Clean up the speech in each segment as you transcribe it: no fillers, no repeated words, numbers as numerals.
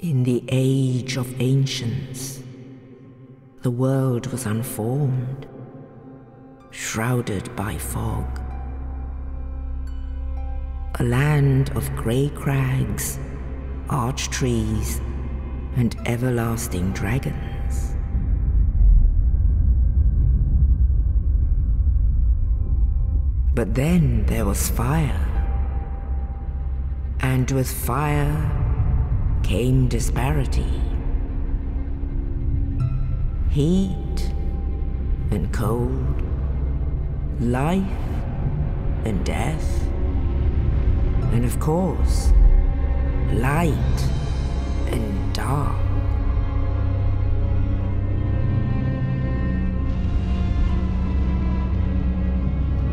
In the age of ancients, the world was unformed, shrouded by fog. A land of grey crags, arch trees, and everlasting dragons. But then there was fire, and with fire came disparity. Heat and cold, life and death, and of course, light and dark.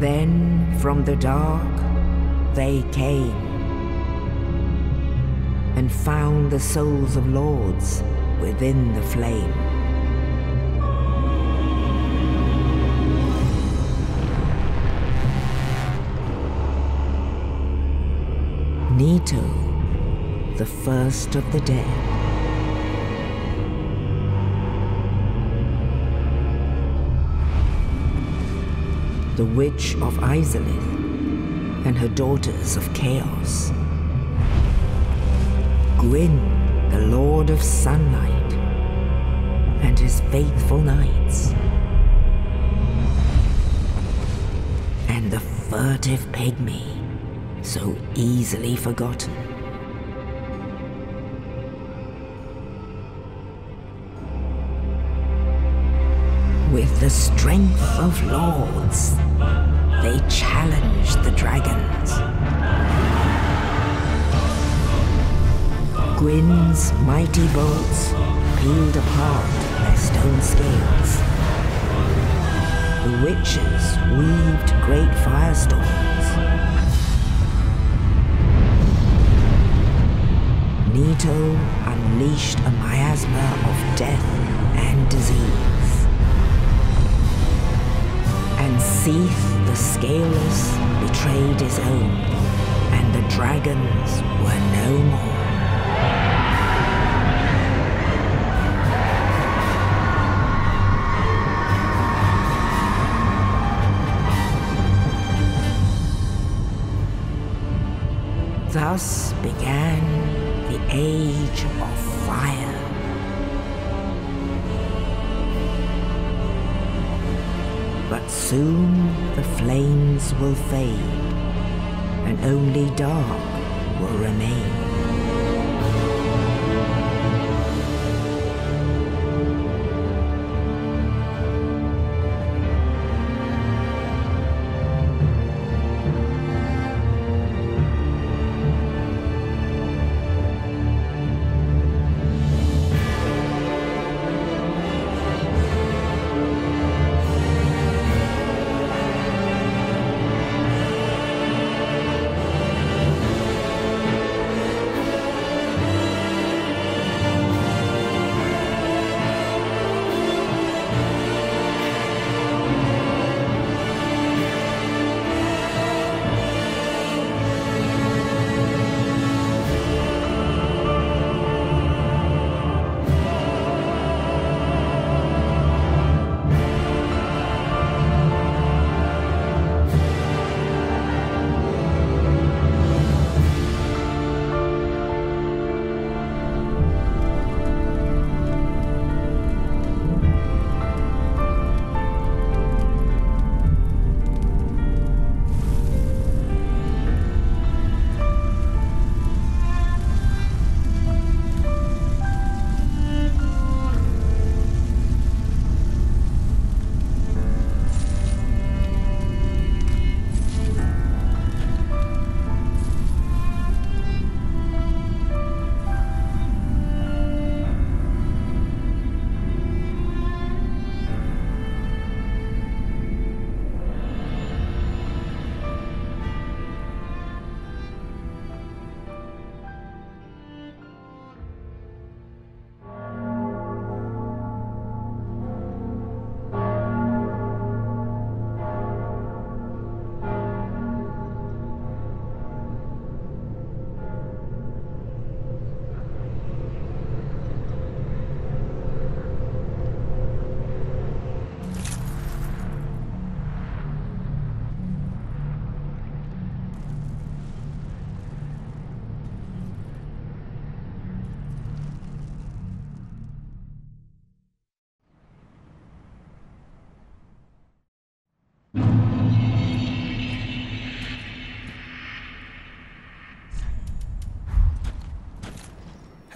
Then from the dark they came and found the souls of lords within the flame. Nito, the first of the dead. The Witch of Izalith and her daughters of Chaos. Gwyn, the Lord of Sunlight, and his faithful knights. And the furtive pygmy, so easily forgotten. With the strength of lords, they challenged the dragons. Gwyn's mighty bolts peeled apart their stone scales. The witches weaved great firestorms. Nito unleashed a miasma of death and disease. And Seath the Scaleless betrayed his own, and the dragons were no more. Thus began the Age of Fire. But soon the flames will fade, and only dark will remain.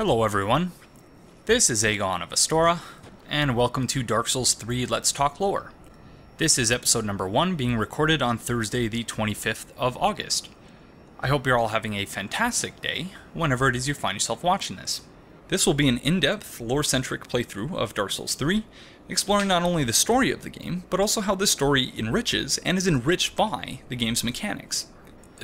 Hello everyone, this is Aegon of Astora, and welcome to Dark Souls 3 Let's Talk Lore. This is episode number 1, being recorded on Thursday the 25th of August. I hope you're all having a fantastic day, whenever it is you find yourself watching this. This will be an in-depth, lore-centric playthrough of Dark Souls 3, exploring not only the story of the game, but also how this story enriches and is enriched by the game's mechanics.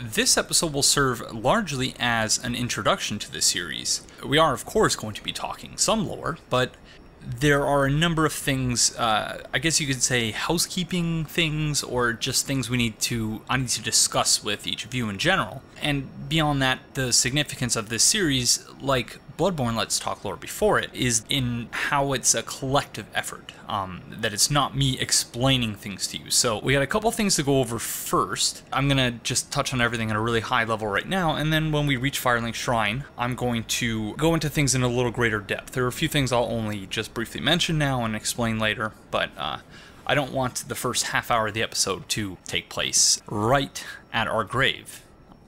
This episode will serve largely as an introduction to the series. We are, of course, going to be talking some lore, but there are a number of things, I guess you could say housekeeping things, or just things I need to discuss with each of you in general. And beyond that, the significance of this series, like Bloodborne Let's Talk Lore before it, is in how it's a collective effort, that it's not me explaining things to you. So we got a couple things to go over first. I'm going to just touch on everything at a really high level right now, and then when we reach Firelink Shrine, I'm going to go into things in a little greater depth. There are a few things I'll only just briefly mention now and explain later, but I don't want the first half hour of the episode to take place right at our grave.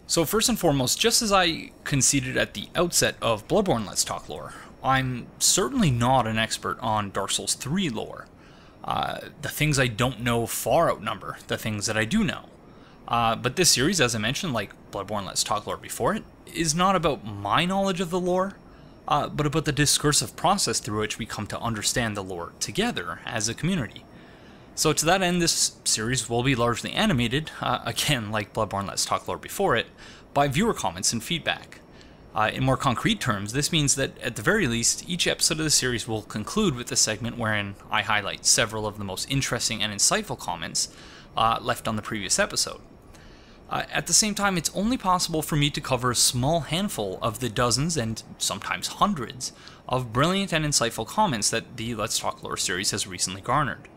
So first and foremost, just as I conceded at the outset of Bloodborne Let's Talk Lore, I'm certainly not an expert on Dark Souls 3 lore. The things I don't know far outnumber the things that I do know. But this series, as I mentioned, like Bloodborne Let's Talk Lore before it, is not about my knowledge of the lore, but about the discursive process through which we come to understand the lore together as a community. So to that end, this series will be largely animated, again like Bloodborne Let's Talk Lore before it, by viewer comments and feedback. In more concrete terms, this means that at the very least, each episode of the series will conclude with a segment wherein I highlight several of the most interesting and insightful comments left on the previous episode. At the same time, it's only possible for me to cover a small handful of the dozens and sometimes hundreds of brilliant and insightful comments that the Let's Talk Lore series has recently garnered.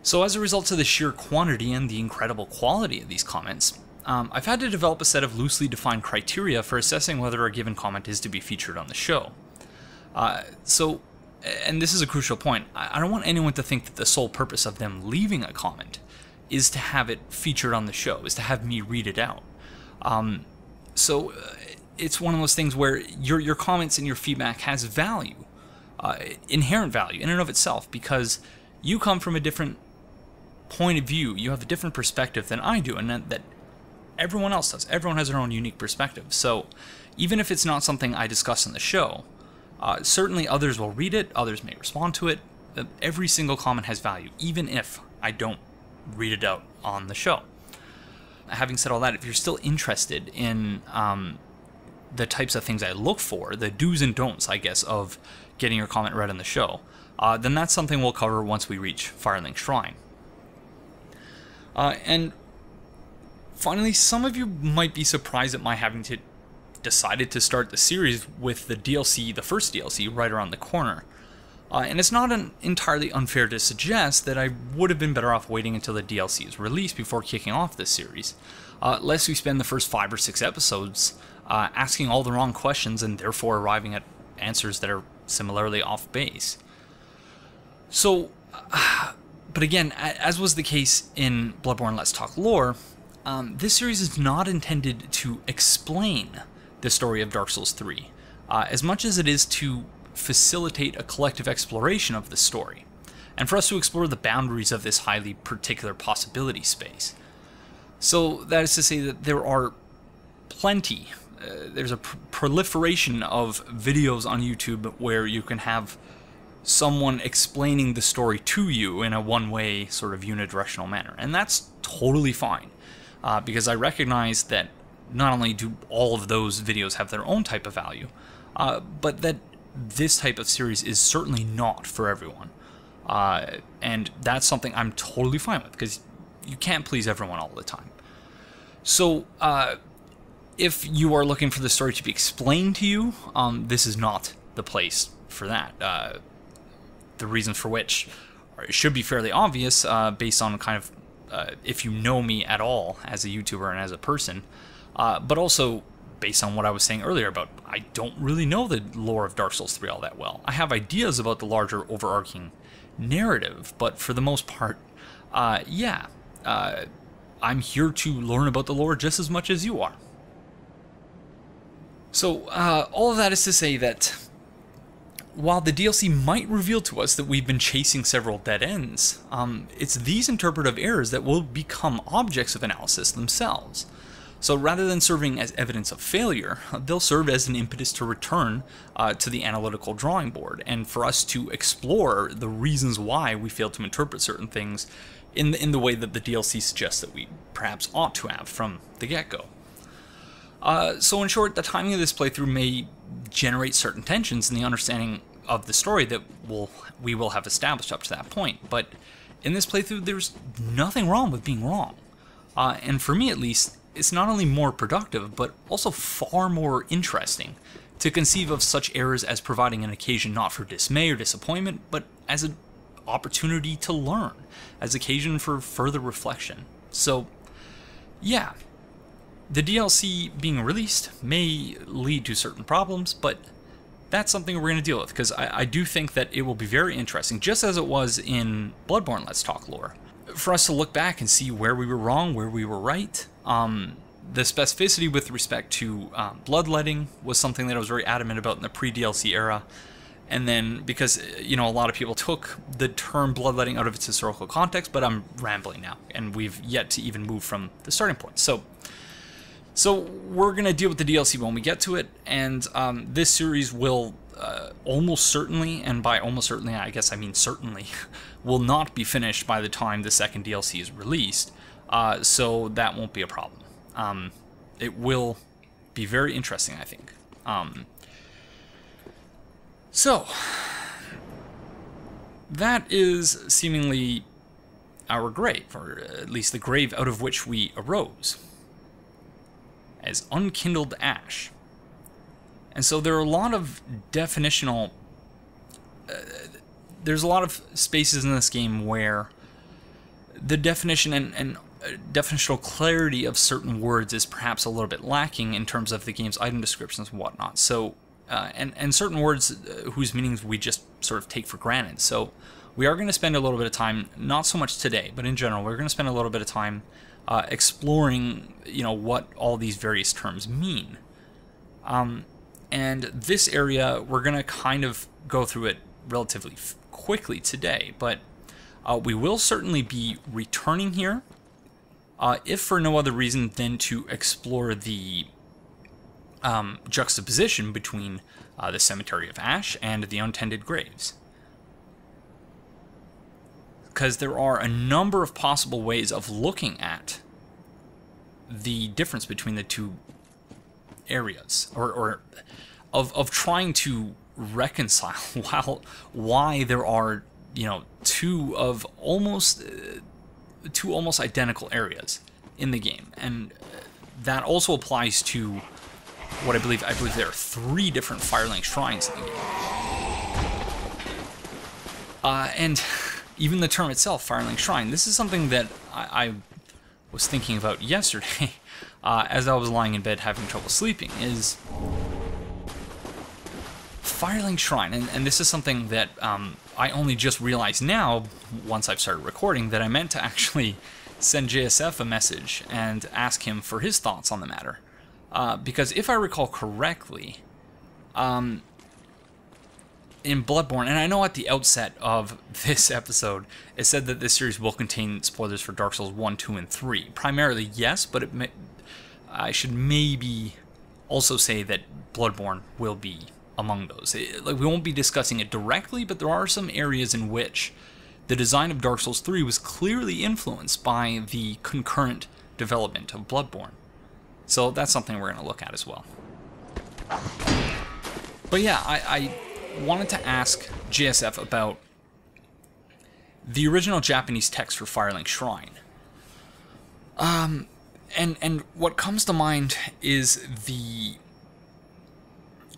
So as a result of the sheer quantity and the incredible quality of these comments, I've had to develop a set of loosely defined criteria for assessing whether a given comment is to be featured on the show. And this is a crucial point, I don't want anyone to think that the sole purpose of them leaving a comment is to have it featured on the show, is to have me read it out. It's one of those things where your comments and your feedback has value, inherent value in and of itself, because you come from a different point of view, you have a different perspective than I do, and that everyone else does. Everyone has their own unique perspective. So even if it's not something I discuss in the show, certainly others will read it, others may respond to it. Every single comment has value, even if I don't read it out on the show. Having said all that, if you're still interested in the types of things I look for, the do's and don'ts, I guess, of getting your comment read on the show, then that's something we'll cover once we reach Firelink Shrine. And finally, some of you might be surprised at my having decided to start the series with the DLC, the first DLC, right around the corner. And it's not entirely unfair to suggest that I would have been better off waiting until the DLC is released before kicking off this series, lest we spend the first 5 or 6 episodes asking all the wrong questions and therefore arriving at answers that are similarly off base. So, but again, as was the case in Bloodborne Let's Talk Lore, this series is not intended to explain the story of Dark Souls 3, as much as it is to facilitate a collective exploration of the story, and for us to explore the boundaries of this highly particular possibility space. So that is to say that there are plenty, there's a proliferation of videos on YouTube where you can have someone explaining the story to you in a one-way sort of unidirectional manner, and that's totally fine, because I recognize that not only do all of those videos have their own type of value, but that this type of series is certainly not for everyone, and that's something I'm totally fine with, because you can't please everyone all the time. So if you are looking for the story to be explained to you, this is not the place for that. The reasons for which should be fairly obvious, based on kind of if you know me at all as a YouTuber and as a person, but also based on what I was saying earlier about I don't really know the lore of Dark Souls 3 all that well. I have ideas about the larger overarching narrative, but for the most part, I'm here to learn about the lore just as much as you are. So all of that is to say that while the DLC might reveal to us that we've been chasing several dead ends, it's these interpretive errors that will become objects of analysis themselves. So rather than serving as evidence of failure, they'll serve as an impetus to return to the analytical drawing board, and for us to explore the reasons why we failed to interpret certain things in the way that the DLC suggests that we perhaps ought to have from the get-go. So in short, the timing of this playthrough may generate certain tensions in the understanding of the story that we will have established up to that point, but in this playthrough there's nothing wrong with being wrong. And for me at least, it's not only more productive, but also far more interesting to conceive of such errors as providing an occasion not for dismay or disappointment, but as an opportunity to learn, as occasion for further reflection. So, yeah, the DLC being released may lead to certain problems, but that's something we're going to deal with, because I do think that it will be very interesting, just as it was in Bloodborne Let's Talk lore, for us to look back and see where we were wrong, where we were right. The specificity with respect to bloodletting was something that I was very adamant about in the pre-DLC era. And then, because, you know, a lot of people took the term bloodletting out of its historical context, but I'm rambling now, and we've yet to even move from the starting point. So we're going to deal with the DLC when we get to it, and this series will almost certainly, and by almost certainly I guess I mean certainly, will not be finished by the time the second DLC is released, so that won't be a problem. It will be very interesting, I think. So, that is seemingly our grave, or at least the grave out of which we arose, as unkindled ash. And so there are a lot of definitional... there's a lot of spaces in this game where the definition and definitional clarity of certain words is perhaps a little bit lacking in terms of the game's item descriptions and whatnot. So, and certain words whose meanings we just sort of take for granted. So we are going to spend a little bit of time, not so much today, but in general, we're going to spend a little bit of time exploring, you know, what all these various terms mean. And this area, we're going to kind of go through it relatively quickly today, but we will certainly be returning here, if for no other reason than to explore the juxtaposition between the Cemetery of Ash and the Untended Graves. Because there are a number of possible ways of looking at the difference between the two areas, or of trying to reconcile why there are, you know, two almost identical areas in the game. And that also applies to what I believe there are 3 different Firelink Shrines in the game. And even the term itself, Firelink Shrine, this is something that I was thinking about yesterday as I was lying in bed having trouble sleeping, is Firelink Shrine, and this is something that I only just realized now, once I've started recording, that I meant to actually send JSF a message and ask him for his thoughts on the matter. Because if I recall correctly, in Bloodborne, and I know at the outset of this episode, it said that this series will contain spoilers for Dark Souls 1, 2, and 3. Primarily, yes, but I should maybe also say that Bloodborne will be among those. Like, we won't be discussing it directly, but there are some areas in which the design of Dark Souls 3 was clearly influenced by the concurrent development of Bloodborne. So that's something we're going to look at as well. But yeah, I wanted to ask JSF about the original Japanese text for Firelink Shrine. And what comes to mind is the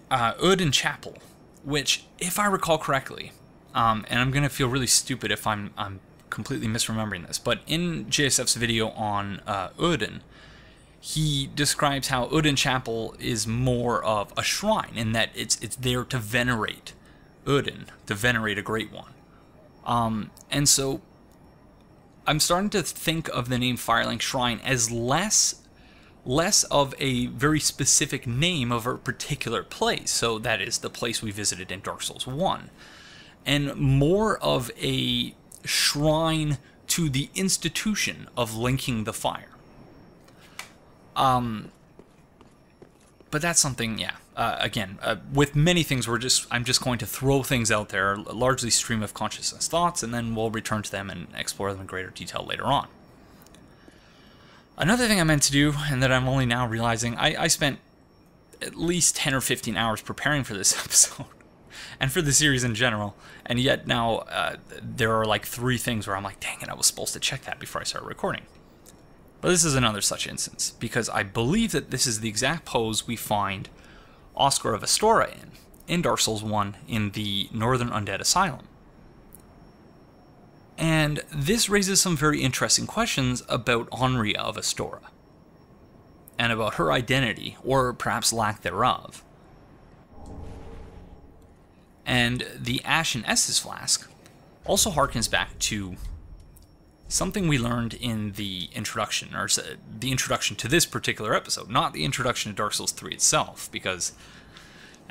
Aegon Chapel, which, if I recall correctly, and I'm going to feel really stupid if I'm completely misremembering this, but in JSF's video on Aegon, he describes how Aegon Chapel is more of a shrine, in that it's there to venerate Aegon, to venerate a great one. And so I'm starting to think of the name Firelink Shrine as less less of a very specific name of a particular place, so that is the place we visited in Dark Souls 1, and more of a shrine to the institution of linking the fire. But that's something, yeah. Again, with many things, I'm just going to throw things out there, largely stream of consciousness thoughts, and then we'll return to them and explore them in greater detail later on. Another thing I meant to do, and that I'm only now realizing, I spent at least 10 or 15 hours preparing for this episode, and for the series in general, and yet now there are like 3 things where I'm like, dang it, I was supposed to check that before I started recording. But this is another such instance, because I believe that this is the exact pose we find Oscar of Astora in Dark Souls 1 in the Northern Undead Asylum. And this raises some very interesting questions about Anria of Astora, and about her identity, or perhaps lack thereof. And the Ashen Estus Flask also harkens back to something we learned in the introduction, or the introduction to this particular episode, not the introduction to Dark Souls 3 itself, because,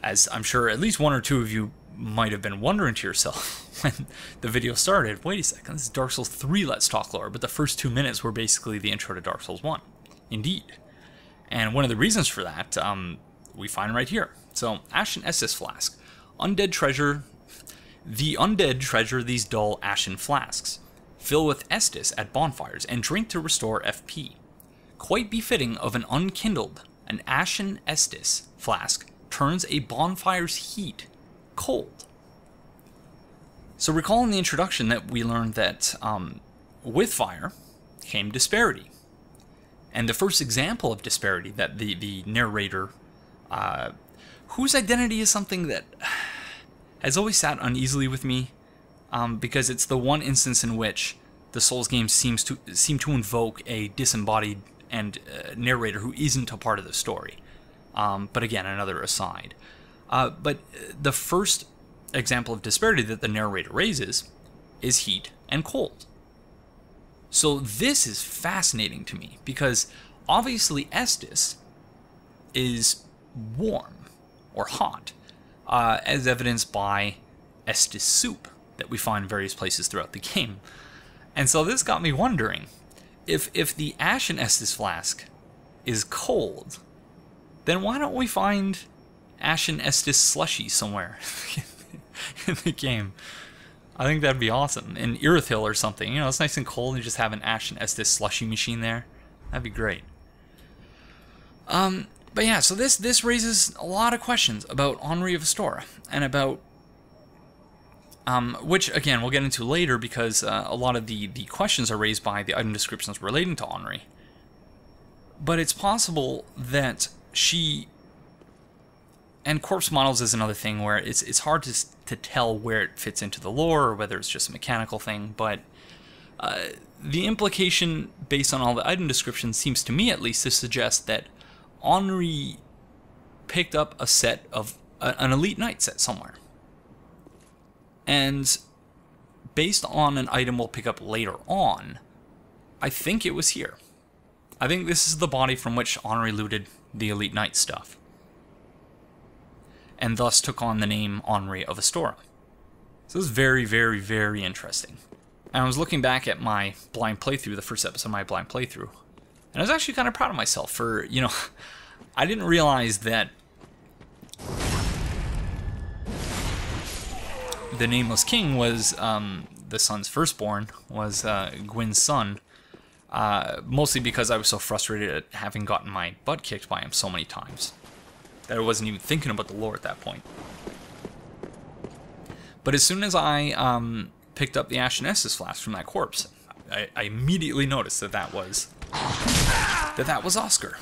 as I'm sure at least 1 or 2 of you might have been wondering to yourself when the video started, wait a second, this is Dark Souls 3 Let's Talk lore, but the first 2 minutes were basically the intro to Dark Souls 1. Indeed. And one of the reasons for that, we find right here. So, Ashen Estus Flask. Undead treasure. The undead treasure these dull ashen flasks. Fill with Estus at bonfires, and drink to restore FP. Quite befitting of an unkindled, an Ashen Estus flask turns a bonfire's heat cold. So recall in the introduction that we learned that with fire came disparity. And the first example of disparity that the narrator, whose identity is something that has always sat uneasily with me, because it's the one instance in which the Souls games seem to invoke a disembodied and narrator who isn't a part of the story. But again, another aside. But the first example of disparity that the narrator raises is heat and cold. So this is fascinating to me, because obviously Estus is warm or hot, as evidenced by Estus soup that we find in various places throughout the game. And so this got me wondering, if the Ashen Estus Flask is cold, then why don't we find Ashen Estus slushy somewhere in the game? I think that'd be awesome. In Irithyll or something, you know, it's nice and cold and you just have an Ashen Estus slushy machine there. That'd be great. But yeah, so this raises a lot of questions about Anria of Astora, and about which again we'll get into later, because a lot of the questions are raised by the item descriptions relating to Anri. But it's possible that she, and corpse models is another thing where it's hard to tell where it fits into the lore, or whether it's just a mechanical thing, but the implication based on all the item descriptions seems to me at least to suggest that Anri picked up a set of an Elite Knight set somewhere. And based on an item we'll pick up later on, I think it was here. I think this is the body from which Anri looted the Elite Knight stuff, and thus took on the name Anri of Astora. So this is very, very, very interesting. And I was looking back at my blind playthrough, the first episode of my blind playthrough, and I was actually kind of proud of myself for, you know, I didn't realize that the Nameless King was the son's firstborn, was Gwyn's son, mostly because I was so frustrated at having gotten my butt kicked by him so many times that I wasn't even thinking about the lore at that point. But as soon as I picked up the Ashen Estus Flask from that corpse, I immediately noticed that was Oscar.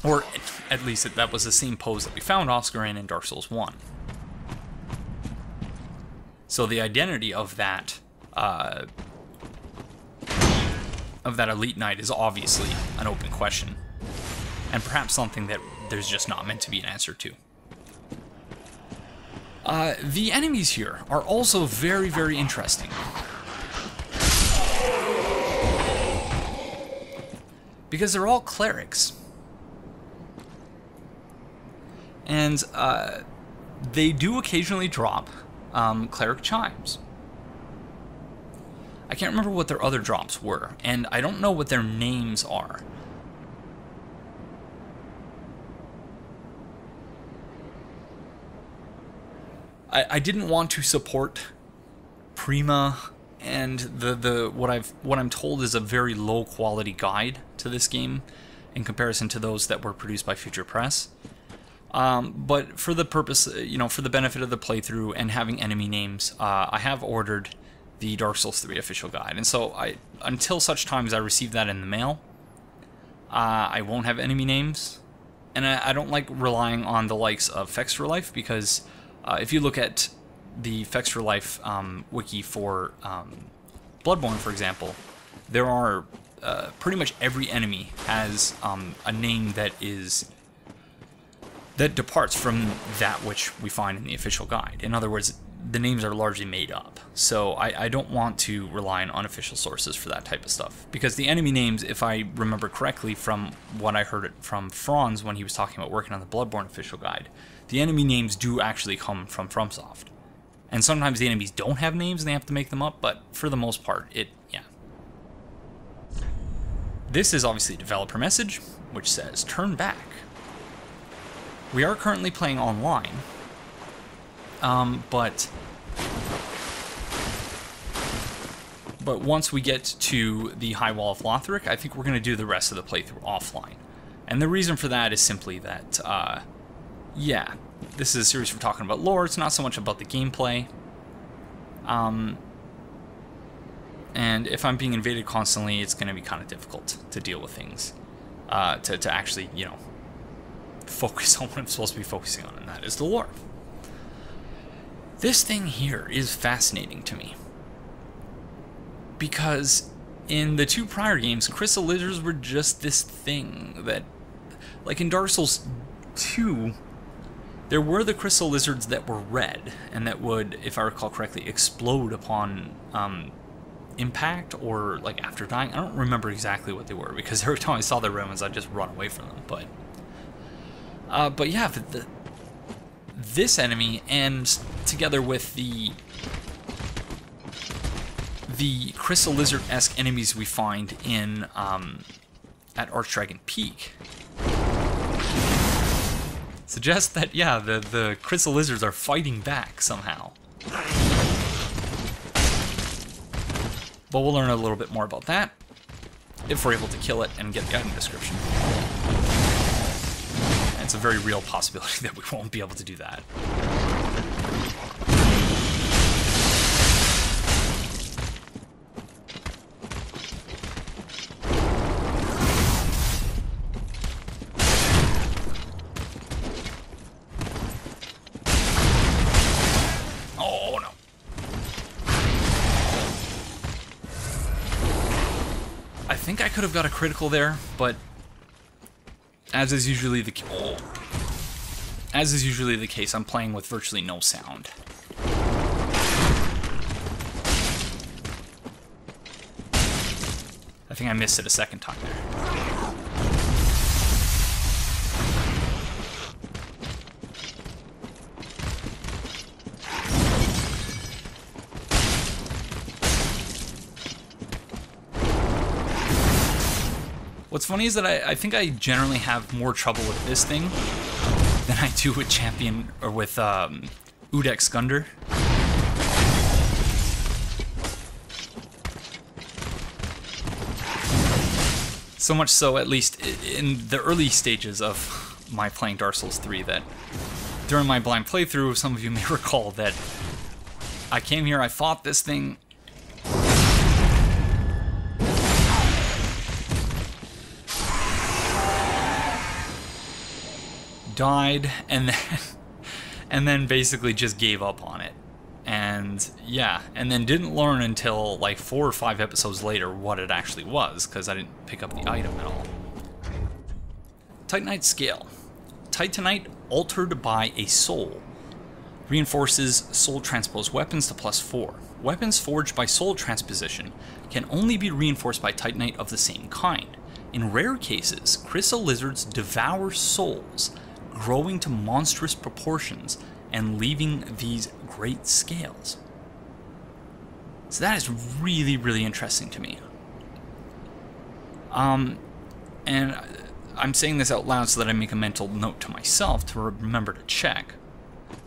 Or at least that was the same pose that we found Oscar in Dark Souls 1. So the identity of that Elite Knight is obviously an open question, and perhaps something that there's just not meant to be an answer to. The enemies here are also very, very interesting. because they're all clerics. And they do occasionally drop cleric chimes. I can't remember what their other drops were, and I don't know what their names are. I didn't want to support Prima and what I'm told is a very low quality guide to this game in comparison to those that were produced by Future Press. But for the purpose, for the benefit of the playthrough and having enemy names, I have ordered the Dark Souls 3 official guide. And so until such time as I receive that in the mail, I won't have enemy names. And I don't like relying on the likes of Fex for Life, because if you look at the Fex for Life wiki for Bloodborne, for example, there are pretty much every enemy has a name that departs from that which we find in the official guide. In other words, the names are largely made up. So I don't want to rely on unofficial sources for that type of stuff. Because the enemy names, if I remember correctly from what I heard from Franz when he was talking about working on the Bloodborne official guide, the enemy names do actually come from FromSoft. And sometimes the enemies don't have names and they have to make them up, but for the most part, yeah. This is obviously a developer message, which says, turn back. We are currently playing online, but once we get to the High Wall of Lothric, I think we're going to do the rest of the playthrough offline. And the reason for that is simply that, yeah, this is a series we're talking about lore, it's not so much about the gameplay. And if I'm being invaded constantly, it's going to be kind of difficult to deal with things, to actually, focus on what I'm supposed to be focusing on, and that is the lore. This thing here is fascinating to me, because in the two prior games, crystal lizards were just this thing that, like in Dark Souls 2, there were the crystal lizards that were red, and that would, if I recall correctly, explode upon impact, or like after dying. I don't remember exactly what they were, because every time I saw the red ones, I'd just run away from them. But yeah, this enemy, and together with the crystal lizard-esque enemies we find in at Archdragon Peak, suggests that, yeah, the crystal lizards are fighting back somehow. But we'll learn a little bit more about that if we're able to kill it and get the item description. And it's a very real possibility that we won't be able to do that. I think I could have got a critical there, but as is usually the case, I'm playing with virtually no sound. I think I missed it a second time there. What's funny is that I think I generally have more trouble with this thing than I do with Iudex Gundyr. So much so, at least in the early stages of my playing Dark Souls 3, that during my blind playthrough, some of you may recall that I came here, I fought this thing, died, and then basically just gave up on it. And yeah, and then didn't learn until like 4 or 5 episodes later what it actually was, because I didn't pick up the item at all. Titanite Scale. Titanite altered by a soul. Reinforces soul transposed weapons to +4. Weapons forged by soul transposition can only be reinforced by Titanite of the same kind. In rare cases, crystal lizards devour souls, growing to monstrous proportions and leaving these great scales. So that is really, really interesting to me. And I'm saying this out loud so that I make a mental note to myself to remember to check.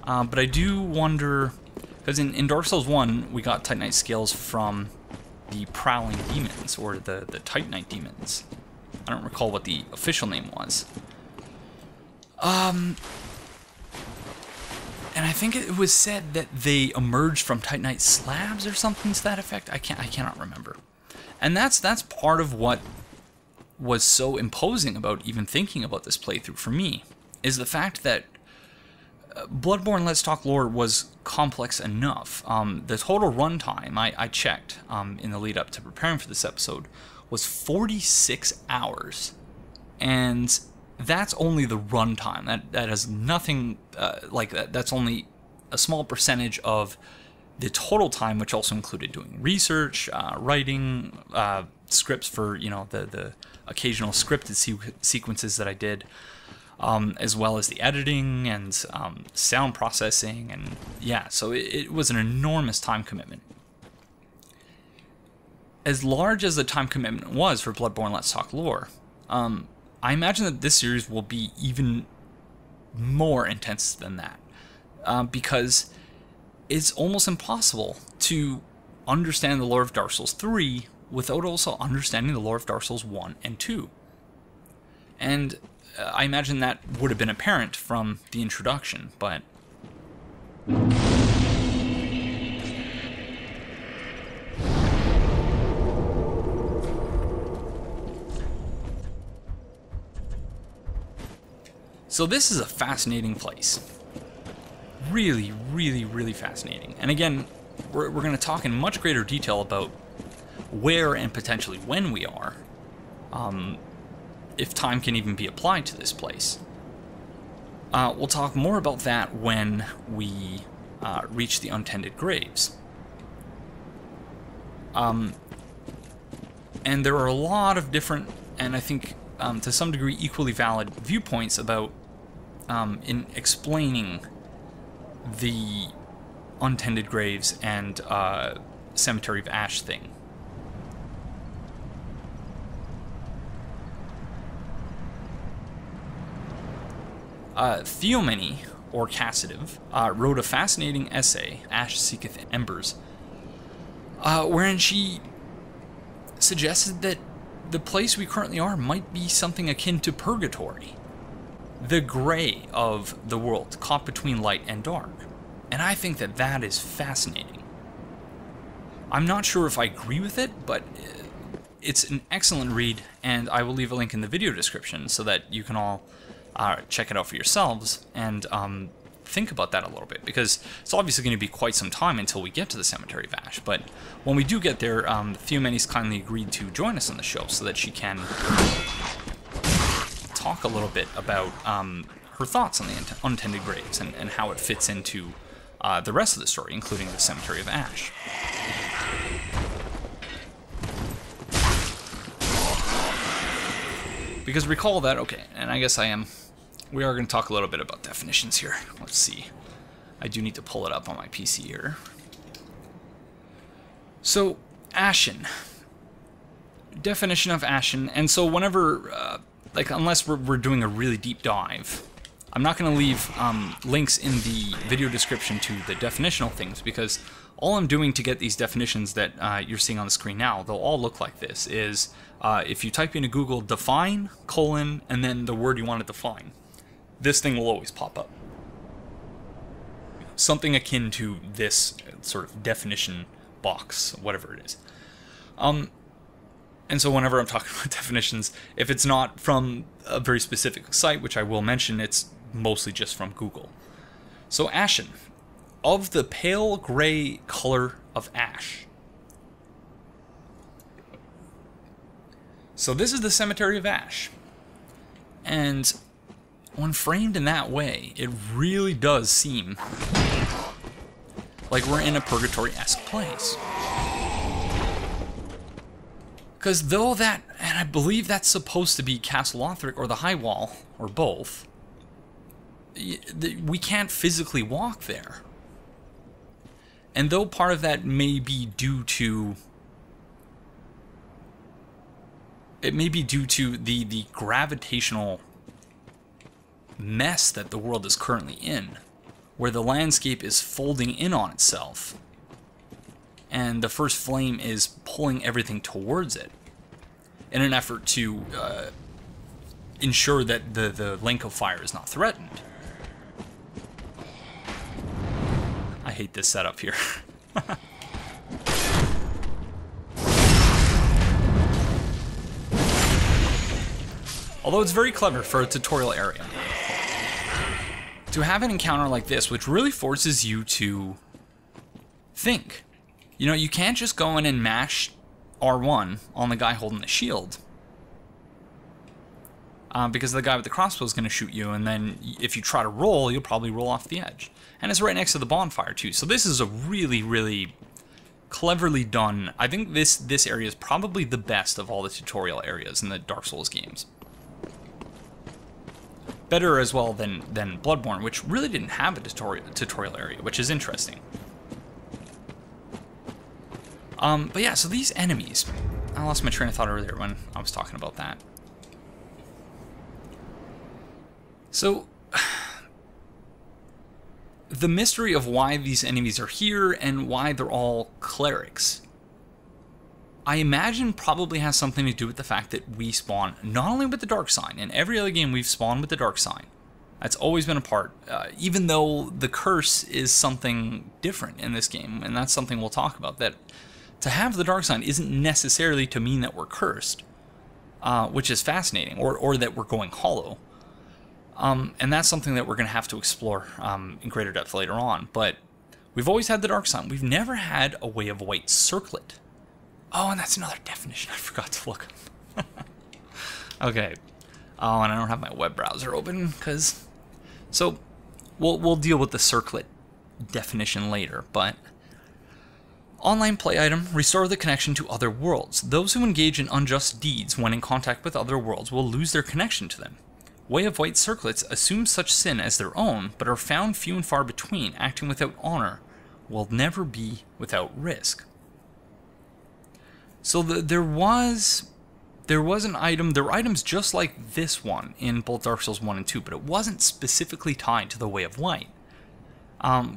But I do wonder, because in Dark Souls 1, we got Titanite scales from the Prowling Demons, or the Titanite Demons. I don't recall what the official name was. And I think it was said that they emerged from Titanite slabs or something to that effect. I cannot remember. And that's part of what was so imposing about even thinking about this playthrough for me, is the fact that Bloodborne Let's Talk lore was complex enough. The total runtime, I checked in the lead up to preparing for this episode, was 46 hours. And that's only the runtime. That has nothing like that. That's only a small percentage of the total time, which also included doing research, writing, scripts for, you know, the occasional scripted sequences that I did, as well as the editing and sound processing, and yeah, so it was an enormous time commitment. As large as the time commitment was for Bloodborne Let's Talk lore, I imagine that this series will be even more intense than that, because it's almost impossible to understand the lore of Dark Souls 3 without also understanding the lore of Dark Souls 1 and 2. And I imagine that would have been apparent from the introduction, but so this is a fascinating place. Really, really, really fascinating. And again, we're going to talk in much greater detail about where and potentially when we are, if time can even be applied to this place. We'll talk more about that when we reach the untended graves. And there are a lot of different, and I think to some degree equally valid viewpoints about in explaining the untended graves and Cemetery of Ash thing. Theomeny, or Cassidiv, wrote a fascinating essay, Ash Seeketh Embers, wherein she suggested that the place we currently are might be something akin to purgatory. The gray of the world, caught between light and dark. And I think that that is fascinating. I'm not sure if I agree with it, but it's an excellent read, and I will leave a link in the video description so that you can all check it out for yourselves and think about that a little bit, because it's obviously going to be quite some time until we get to the Cemetery of Ash. But when we do get there, Theomeny's kindly agreed to join us on the show so that she can talk a little bit about her thoughts on the untended graves and how it fits into the rest of the story, including the Cemetery of Ash. Because recall that, okay, and I guess we are going to talk a little bit about definitions here. Let's see. I do need to pull it up on my PC here. So, Ashen. Definition of Ashen, and so whenever, like, unless we're doing a really deep dive, I'm not going to leave links in the video description to the definitional things, because all I'm doing to get these definitions that you're seeing on the screen now, they'll all look like this, is if you type into Google define, colon, and then the word you want to define, this thing will always pop up. Something akin to this sort of definition box, whatever it is. And so whenever I'm talking about definitions, if it's not from a very specific site, which I will mention, it's mostly just from Google. So Ashen, of the pale gray color of ash. So this is the Cemetery of Ash. And when framed in that way, it really does seem like we're in a purgatory-esque place. Because though that, And I believe that's supposed to be Castle Lothric or the High Wall, or both. We can't physically walk there. And though part of that may be due to... It may be due to the gravitational mess that the world is currently in, where the landscape is folding in on itself, and the first flame is pulling everything towards it in an effort to ensure that the link of fire is not threatened. I hate this setup here. Although it's very clever for a tutorial area. To have an encounter like this, which really forces you to think. You know, you can't just go in and mash R1 on the guy holding the shield. Because the guy with the crossbow is going to shoot you, and then if you try to roll, you'll probably roll off the edge. And it's right next to the bonfire, too. So this is a really, really cleverly done... I think this area is probably the best of all the tutorial areas in the Dark Souls games. Better as well than Bloodborne, which really didn't have a tutorial area, which is interesting. But yeah, so these enemies... I lost my train of thought earlier when I was talking about that. So, the mystery of why these enemies are here and why they're all clerics, I imagine probably has something to do with the fact that we spawn not only with the dark sign. In every other game we've spawned with the dark sign. That's always been a part, even though the curse is something different in this game, and that's something we'll talk about, that to have the dark sign isn't necessarily to mean that we're cursed, which is fascinating, or that we're going hollow. And that's something that we're going to have to explore in greater depth later on. But we've always had the dark sign. We've never had a way of white circlet. Oh, and that's another definition I forgot to look up. Okay. Oh, and I don't have my web browser open because... So, we'll deal with the circlet definition later, but... Online play item, restore the connection to other worlds. Those who engage in unjust deeds when in contact with other worlds will lose their connection to them. Way of White Circlets assume such sin as their own, but are found few and far between. Acting without honor will never be without risk. So there was an item, there were items just like this one in both Dark Souls 1 and 2, but it wasn't specifically tied to the Way of White,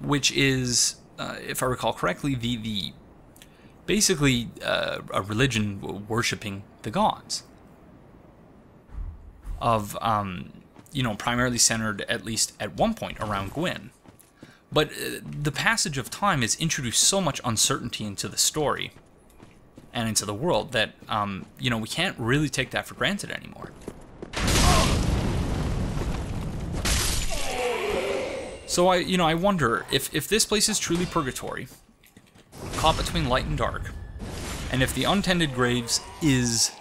which is, if I recall correctly, the basically a religion worshipping the gods. Of, you know, primarily centered, at least at one point, around Gwyn. But the passage of time has introduced so much uncertainty into the story and into the world that, you know, we can't really take that for granted anymore. So I wonder if this place is truly purgatory, caught between light and dark, and if the untended graves is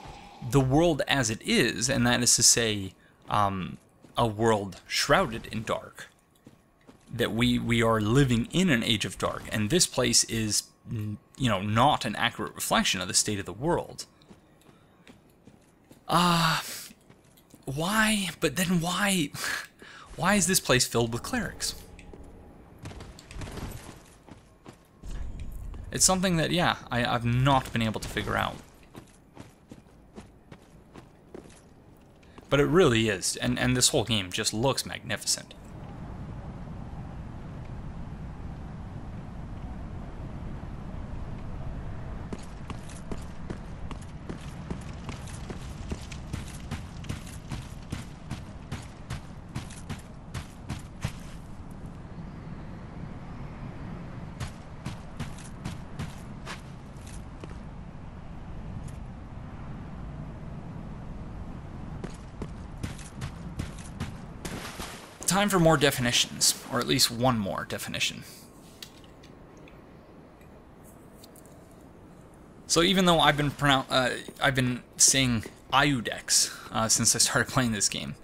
the world as it is, and that is to say, a world shrouded in dark, that we are living in an age of dark, and this place is, you know, not an accurate reflection of the state of the world. Why? But then why is this place filled with clerics? It's something that, yeah, I've not been able to figure out. But it really is, and this whole game just looks magnificent. Time for more definitions, or at least one more definition. So even though I've been saying Iudex since I started playing this game,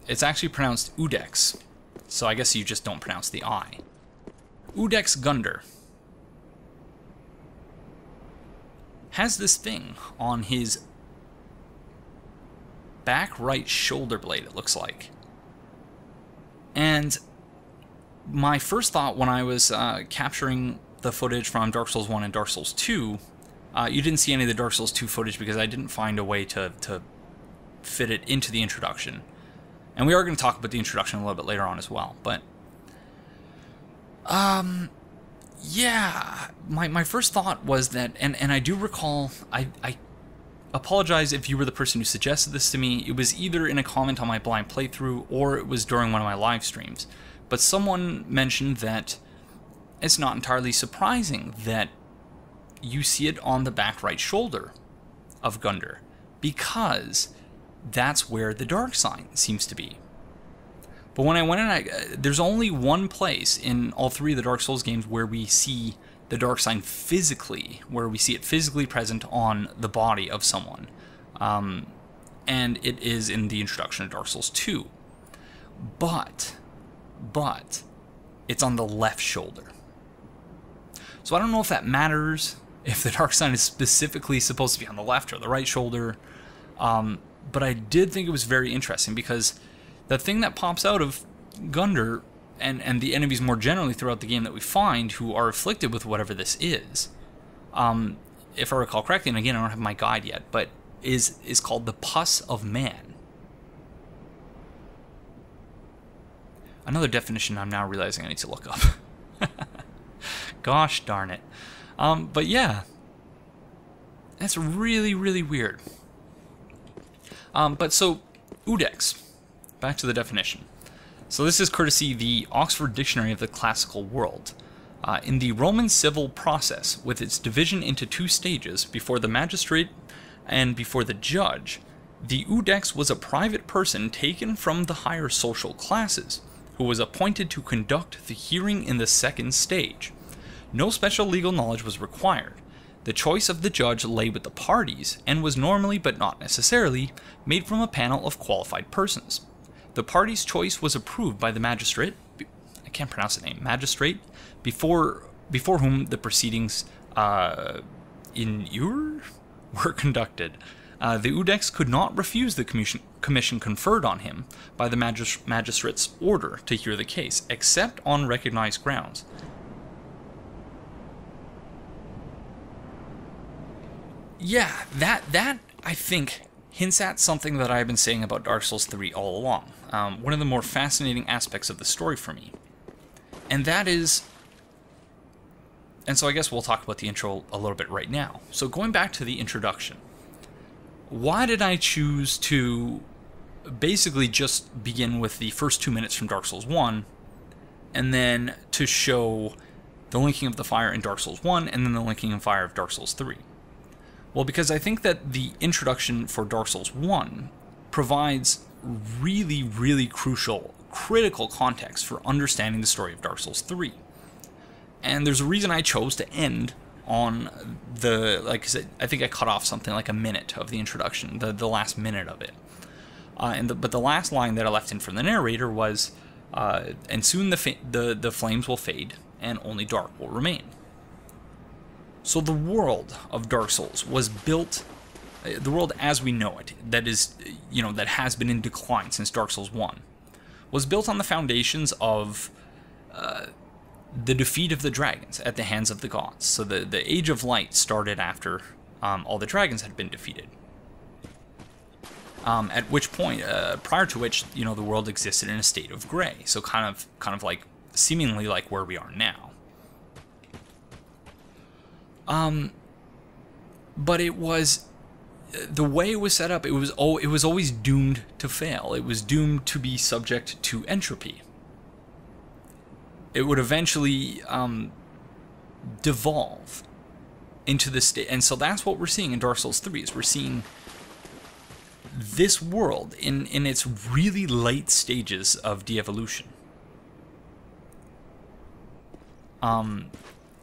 it's actually pronounced Iudex. So I guess you just don't pronounce the I. Iudex Gundyr has this thing on his back right shoulder blade, it looks like. And my first thought when I was capturing the footage from Dark Souls 1 and Dark Souls 2, you didn't see any of the Dark Souls 2 footage because I didn't find a way to fit it into the introduction. And we are going to talk about the introduction a little bit later on as well. But, yeah, my first thought was that, and I do recall, I apologize if you were the person who suggested this to me. It was either in a comment on my blind playthrough or it was during one of my live streams. But someone mentioned that it's not entirely surprising that you see it on the back right shoulder of Gundyr, because that's where the dark sign seems to be. But when I went in, there's only one place in all three of the Dark Souls games where we see the dark sign physically, where we see it physically present on the body of someone. And it is in the introduction of Dark Souls 2. But it's on the left shoulder. So I don't know if that matters, if the dark sign is specifically supposed to be on the left or the right shoulder. But I did think it was very interesting, because the thing that pops out of Gundyr and the enemies more generally throughout the game that we find who are afflicted with whatever this is, if I recall correctly, and again I don't have my guide yet, but is called the pus of man. Another definition I'm now realizing I need to look up. Gosh darn it. But yeah, that's really, really weird. But so, Iudex, back to the definition. So this is courtesy the Oxford Dictionary of the Classical World. In the Roman civil process, with its division into two stages, before the magistrate and before the judge, the Iudex was a private person taken from the higher social classes, who was appointed to conduct the hearing in the second stage. No special legal knowledge was required. The choice of the judge lay with the parties, and was normally, but not necessarily, made from a panel of qualified persons. The party's choice was approved by the magistrate, I can't pronounce the name, magistrate, before whom the proceedings were conducted. The Iudex could not refuse the commission conferred on him by the magistrate's order to hear the case, except on recognized grounds. Yeah, that I think hints at something that I've been saying about Dark Souls 3 all along. One of the more fascinating aspects of the story for me. And that is... And so I guess we'll talk about the intro a little bit right now. So going back to the introduction. Why did I choose to basically just begin with the first 2 minutes from Dark Souls 1, and then to show the linking of the fire in Dark Souls 1, and then the linking of fire of Dark Souls 3? Well, because I think that the introduction for Dark Souls 1 provides really, really critical context for understanding the story of Dark Souls 3. And there's a reason I chose to end on the, like I said, I think I cut off something like a minute of the introduction, the last minute of it. But the last line that I left in from the narrator was, and soon the flames will fade, and only dark will remain. So the world of Dark Souls was built, the world as we know it, that is, that has been in decline since Dark Souls 1, was built on the foundations of the defeat of the dragons at the hands of the gods. So the Age of Light started after all the dragons had been defeated. At which point, prior to which, the world existed in a state of gray. So kind of like, seemingly like where we are now. But it was, the way it was set up, it was always doomed to fail. It was doomed to be subject to entropy. It would eventually devolve into the state, and so that's what we're seeing in Dark Souls 3. Is we're seeing this world in its really late stages of de-evolution.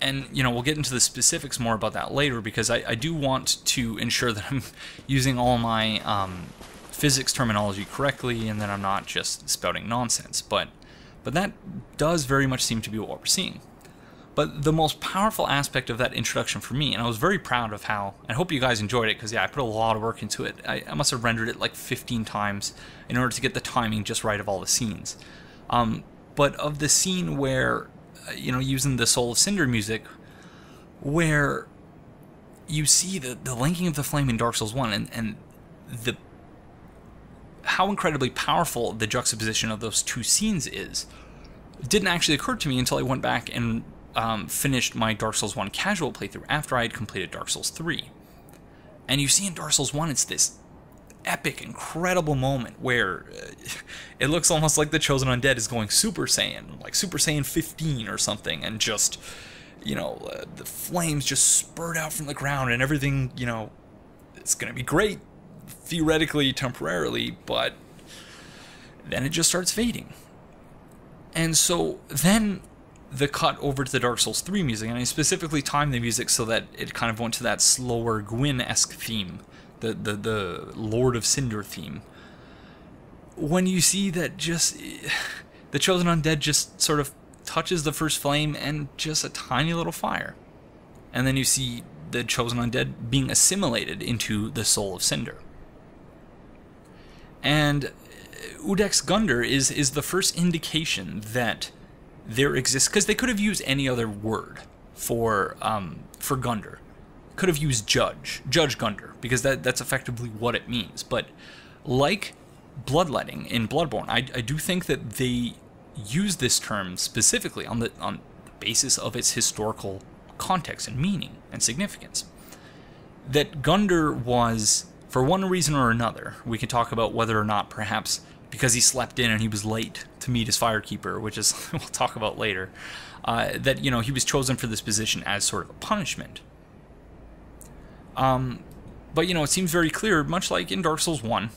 And, we'll get into the specifics more about that later, because I do want to ensure that I'm using all my physics terminology correctly, and that I'm not just spouting nonsense. But that does very much seem to be what we're seeing. But the most powerful aspect of that introduction for me, and I was very proud of how, and I hope you guys enjoyed it, because yeah, I put a lot of work into it. I must have rendered it like 15 times in order to get the timing just right of all the scenes. But of the scene where, using the Soul of Cinder music, where you see the linking of the flame in Dark Souls 1 and how incredibly powerful the juxtaposition of those two scenes is, it didn't actually occur to me until I went back and finished my Dark Souls 1 casual playthrough after I had completed Dark Souls 3. And you see in Dark Souls 1, it's this epic, incredible moment where it looks almost like the Chosen Undead is going Super Saiyan, like Super Saiyan 15 or something, and just, the flames just spurt out from the ground and everything, it's going to be great, theoretically, temporarily, but then it just starts fading. And so then the cut over to the Dark Souls 3 music, and I specifically timed the music so that it kind of went to that slower Gwyn-esque theme, the Lord of Cinder theme. When you see that just the Chosen Undead just sort of touches the first flame and just a tiny little fire. And then you see the Chosen Undead being assimilated into the Soul of Cinder. And Iudex Gundyr is the first indication that there exists, because they could have used any other word for Gundyr. Could have used Judge Gundyr, because that's effectively what it means. But like bloodletting in Bloodborne, I do think that they use this term specifically on the basis of its historical context and meaning and significance. That Gundyr was, for one reason or another, we can talk about whether or not perhaps because he slept in and he was late to meet his firekeeper, which is we'll talk about later, that he was chosen for this position as sort of a punishment. But it seems very clear, much like in Dark Souls 1,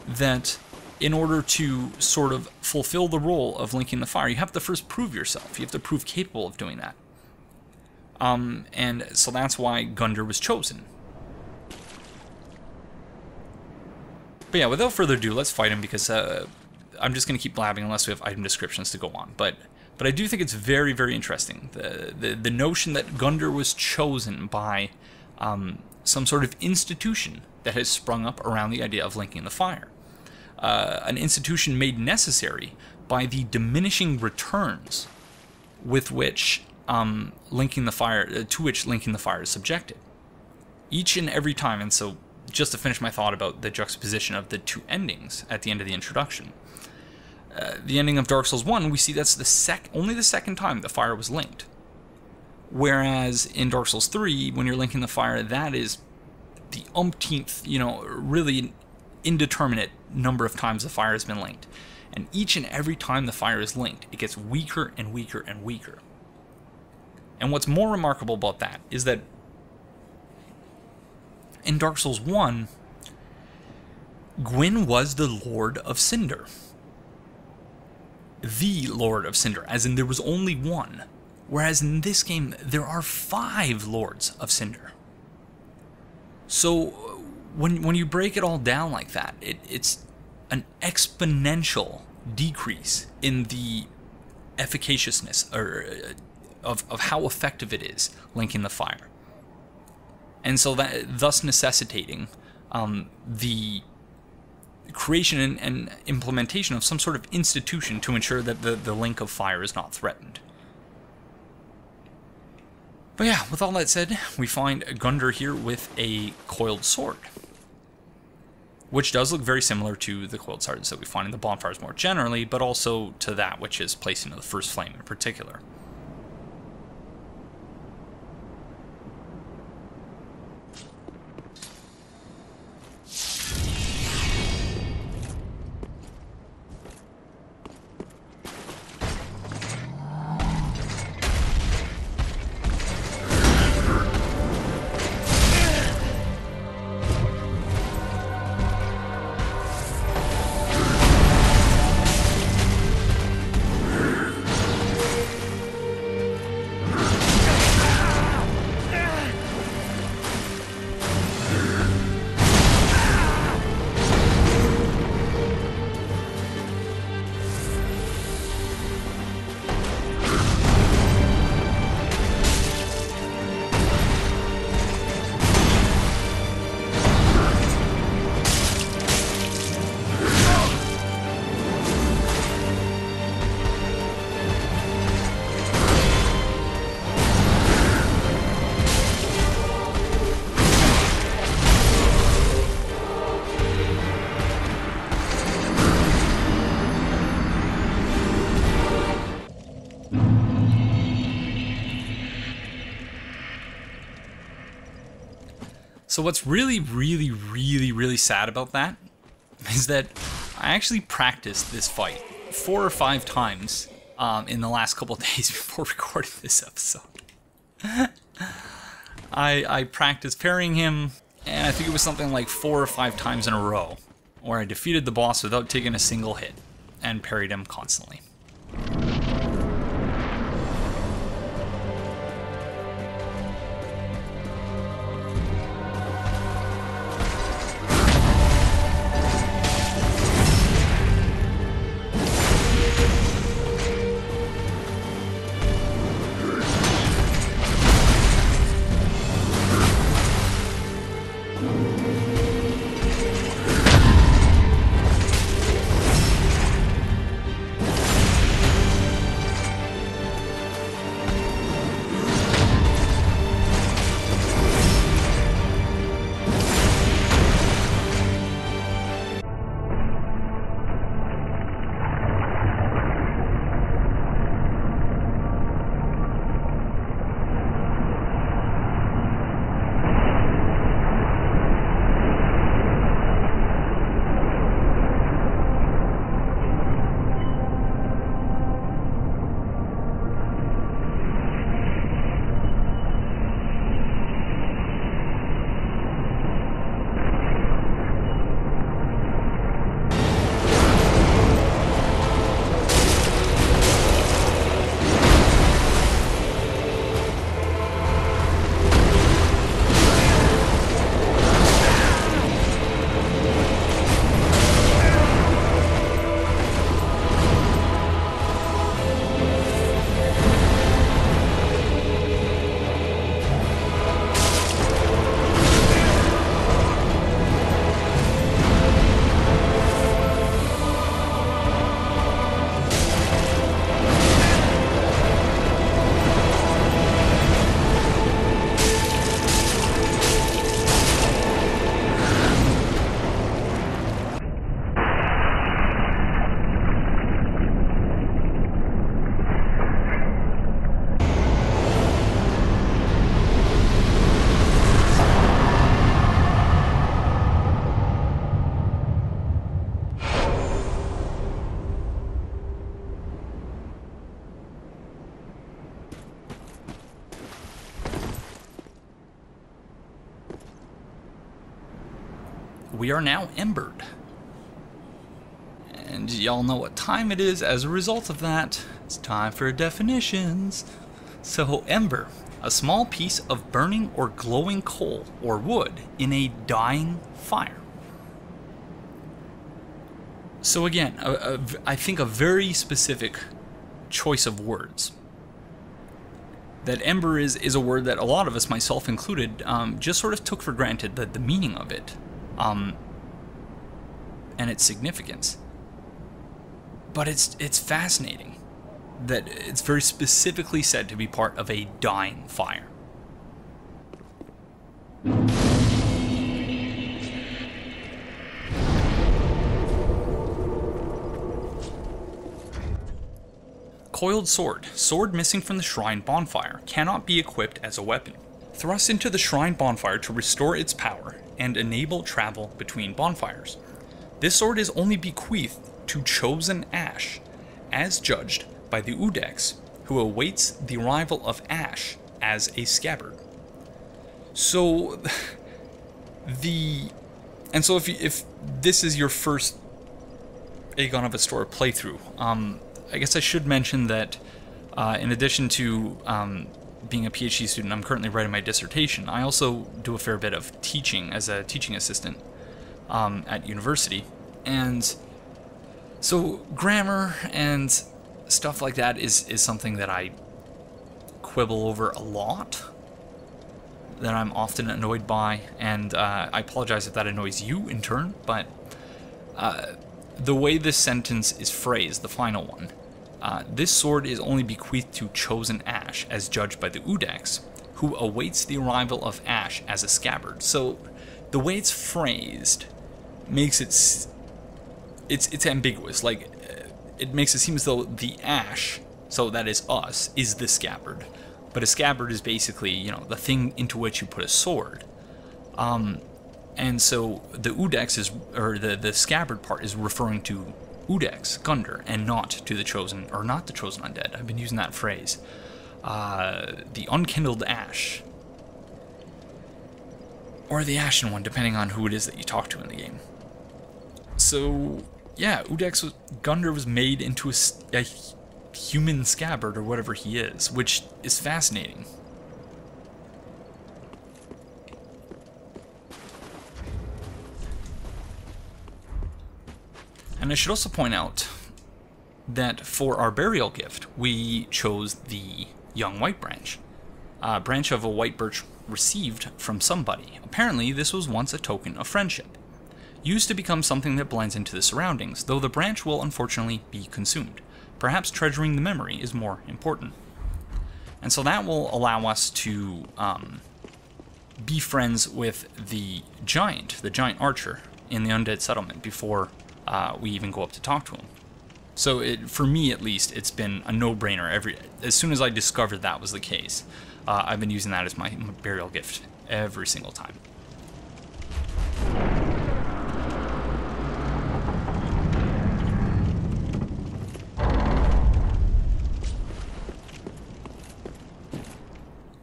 that in order to sort of fulfill the role of linking the fire, you have to first prove yourself. You have to prove capable of doing that. And so that's why Gundyr was chosen. But yeah, without further ado, let's fight him, because I'm just going to keep blabbing unless we have item descriptions to go on. But I do think it's very, very interesting. The notion that Gundyr was chosen by some sort of institution that has sprung up around the idea of linking the fire. An institution made necessary by the diminishing returns with which linking the fire is subjected. Each and every time, and so just to finish my thought about the juxtaposition of the two endings at the end of the introduction. The ending of Dark Souls 1, we see that's only the second time the fire was linked. Whereas in Dark Souls 3, when you're linking the fire, that is the umpteenth, really indeterminate number of times the fire has been linked. And each and every time the fire is linked, it gets weaker and weaker and weaker. And what's more remarkable about that is that in Dark Souls 1, Gwyn was the Lord of Cinder. The Lord of Cinder, as in there was only one. Whereas in this game, there are 5 Lords of Cinder. So when you break it all down like that, it's an exponential decrease in the efficaciousness of how effective it is linking the fire. And so thus necessitating the creation and implementation of some sort of institution to ensure that the link of fire is not threatened. But yeah, with all that said, we find Gundyr here with a coiled sword, which does look very similar to the coiled swords that we find in the bonfires more generally, but also to that which is placed into the first flame in particular. So what's really, really, really, really sad about that is that I actually practiced this fight 4 or 5 times in the last couple of days before recording this episode. I practiced parrying him, and I think it was something like 4 or 5 times in a row, where I defeated the boss without taking a single hit, and parried him constantly. We are now embered. And y'all know what time it is as a result of that. It's time for definitions. So, ember, a small piece of burning or glowing coal or wood in a dying fire. So again, I think a very specific choice of words. That ember is a word that a lot of us, myself included, just sort of took for granted the meaning of it. And its significance. But it's fascinating that it's very specifically said to be part of a dying fire. Coiled sword. Sword missing from the shrine bonfire. Cannot be equipped as a weapon. Thrust into the shrine bonfire to restore its power and enable travel between bonfires. This sword is only bequeathed to chosen Ash, as judged by the Iudex, who awaits the arrival of Ash as a scabbard. So, if this is your first Aegon of Astora playthrough, I guess I should mention that in addition to being a PhD student, I'm currently writing my dissertation. I also do a fair bit of teaching as a teaching assistant at university. And so grammar and stuff like that is something that I quibble over a lot, that I'm often annoyed by, and I apologize if that annoys you in turn, but the way this sentence is phrased, the final one, this sword is only bequeathed to chosen Ash, as judged by the Iudex, who awaits the arrival of Ash as a scabbard. So the way it's phrased makes it it's ambiguous. Like, it makes it seem as though the Ash, so that is us, is the scabbard. But a scabbard is basically, you know, the thing into which you put a sword. And so the Iudex is, or the scabbard part is referring to Iudex Gundyr and not to the chosen, or not the chosen undead. I've been using that phrase. The unkindled ash. Or the ashen one, depending on who it is that you talk to in the game. So, yeah, Iudex Gundyr was made into a human scabbard, or whatever he is, which is fascinating. And I should also point out that for our burial gift, we chose the young white branch. A branch of a white birch received from somebody. Apparently, this was once a token of friendship, used to become something that blends into the surroundings, though the branch will unfortunately be consumed. Perhaps treasuring the memory is more important. And so that will allow us to be friends with the giant archer in the undead settlement before we even go up to talk to him. So for me at least, it's been a no-brainer. As soon as I discovered that was the case, I've been using that as my burial gift every single time.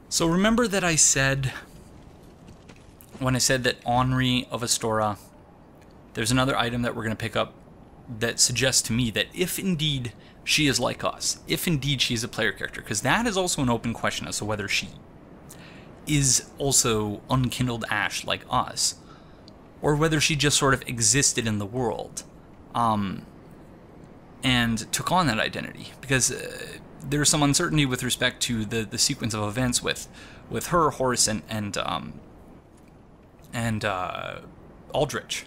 So remember that I said, when I said that Henri of Astora, there's another item that we're going to pick up that suggests to me that if indeed she is like us, if indeed she is a player character, because that is also an open question as to whether she is also unkindled ash like us, or whether she just sort of existed in the world and took on that identity, because there's some uncertainty with respect to the sequence of events with her, Horus, and Aldrich,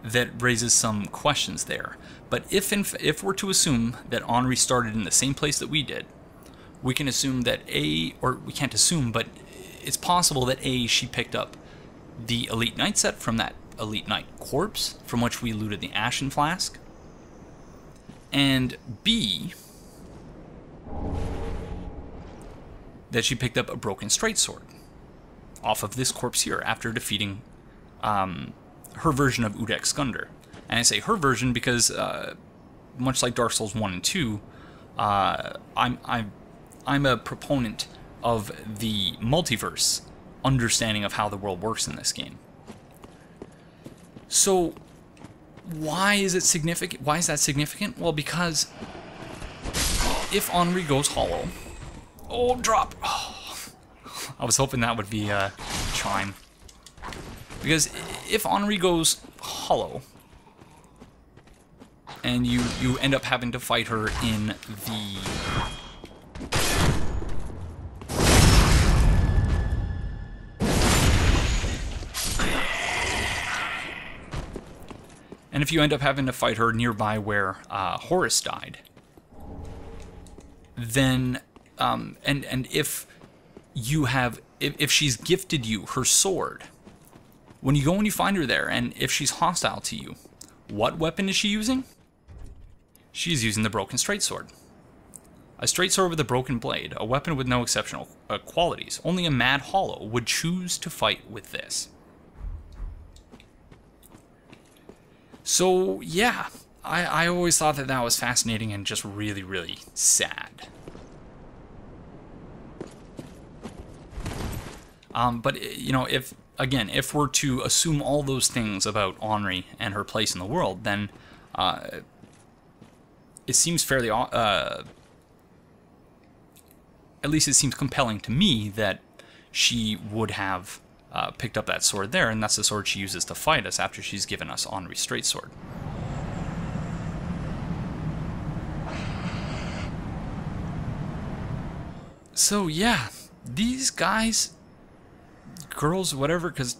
that raises some questions there. But if we're to assume that Henri started in the same place that we did, we can assume that or we can't assume, but it's possible that she picked up the Elite Knight set from that Elite Knight corpse from which we looted the Ashen Flask, and B, that she picked up a broken straight sword off of this corpse here after defeating her version of Iudex Gundyr. And I say her version because, much like Dark Souls 1 and 2, I'm a proponent of the multiverse understanding of how the world works in this game. So, why is it significant? Why is that significant? Well, because if Henri goes hollow, drop. Oh, I was hoping that would be a chime. Because if Henri goes hollow, and you end up having to fight her in the... And if you end up having to fight her nearby where Horus died, then, and if you have, if she's gifted you her sword, when you go and you find her there, and if she's hostile to you, what weapon is she using? She's using the broken straight sword. A straight sword with a broken blade, a weapon with no exceptional qualities. Only a mad hollow would choose to fight with this. So, yeah, I always thought that that was fascinating and just really, really sad. But, you know, if we're to assume all those things about Henri and her place in the world, then it seems fairly, at least it seems compelling to me that she would have picked up that sword there, and that's the sword she uses to fight us after she's given us Henri's straight sword. So yeah, these guys, girls, whatever, because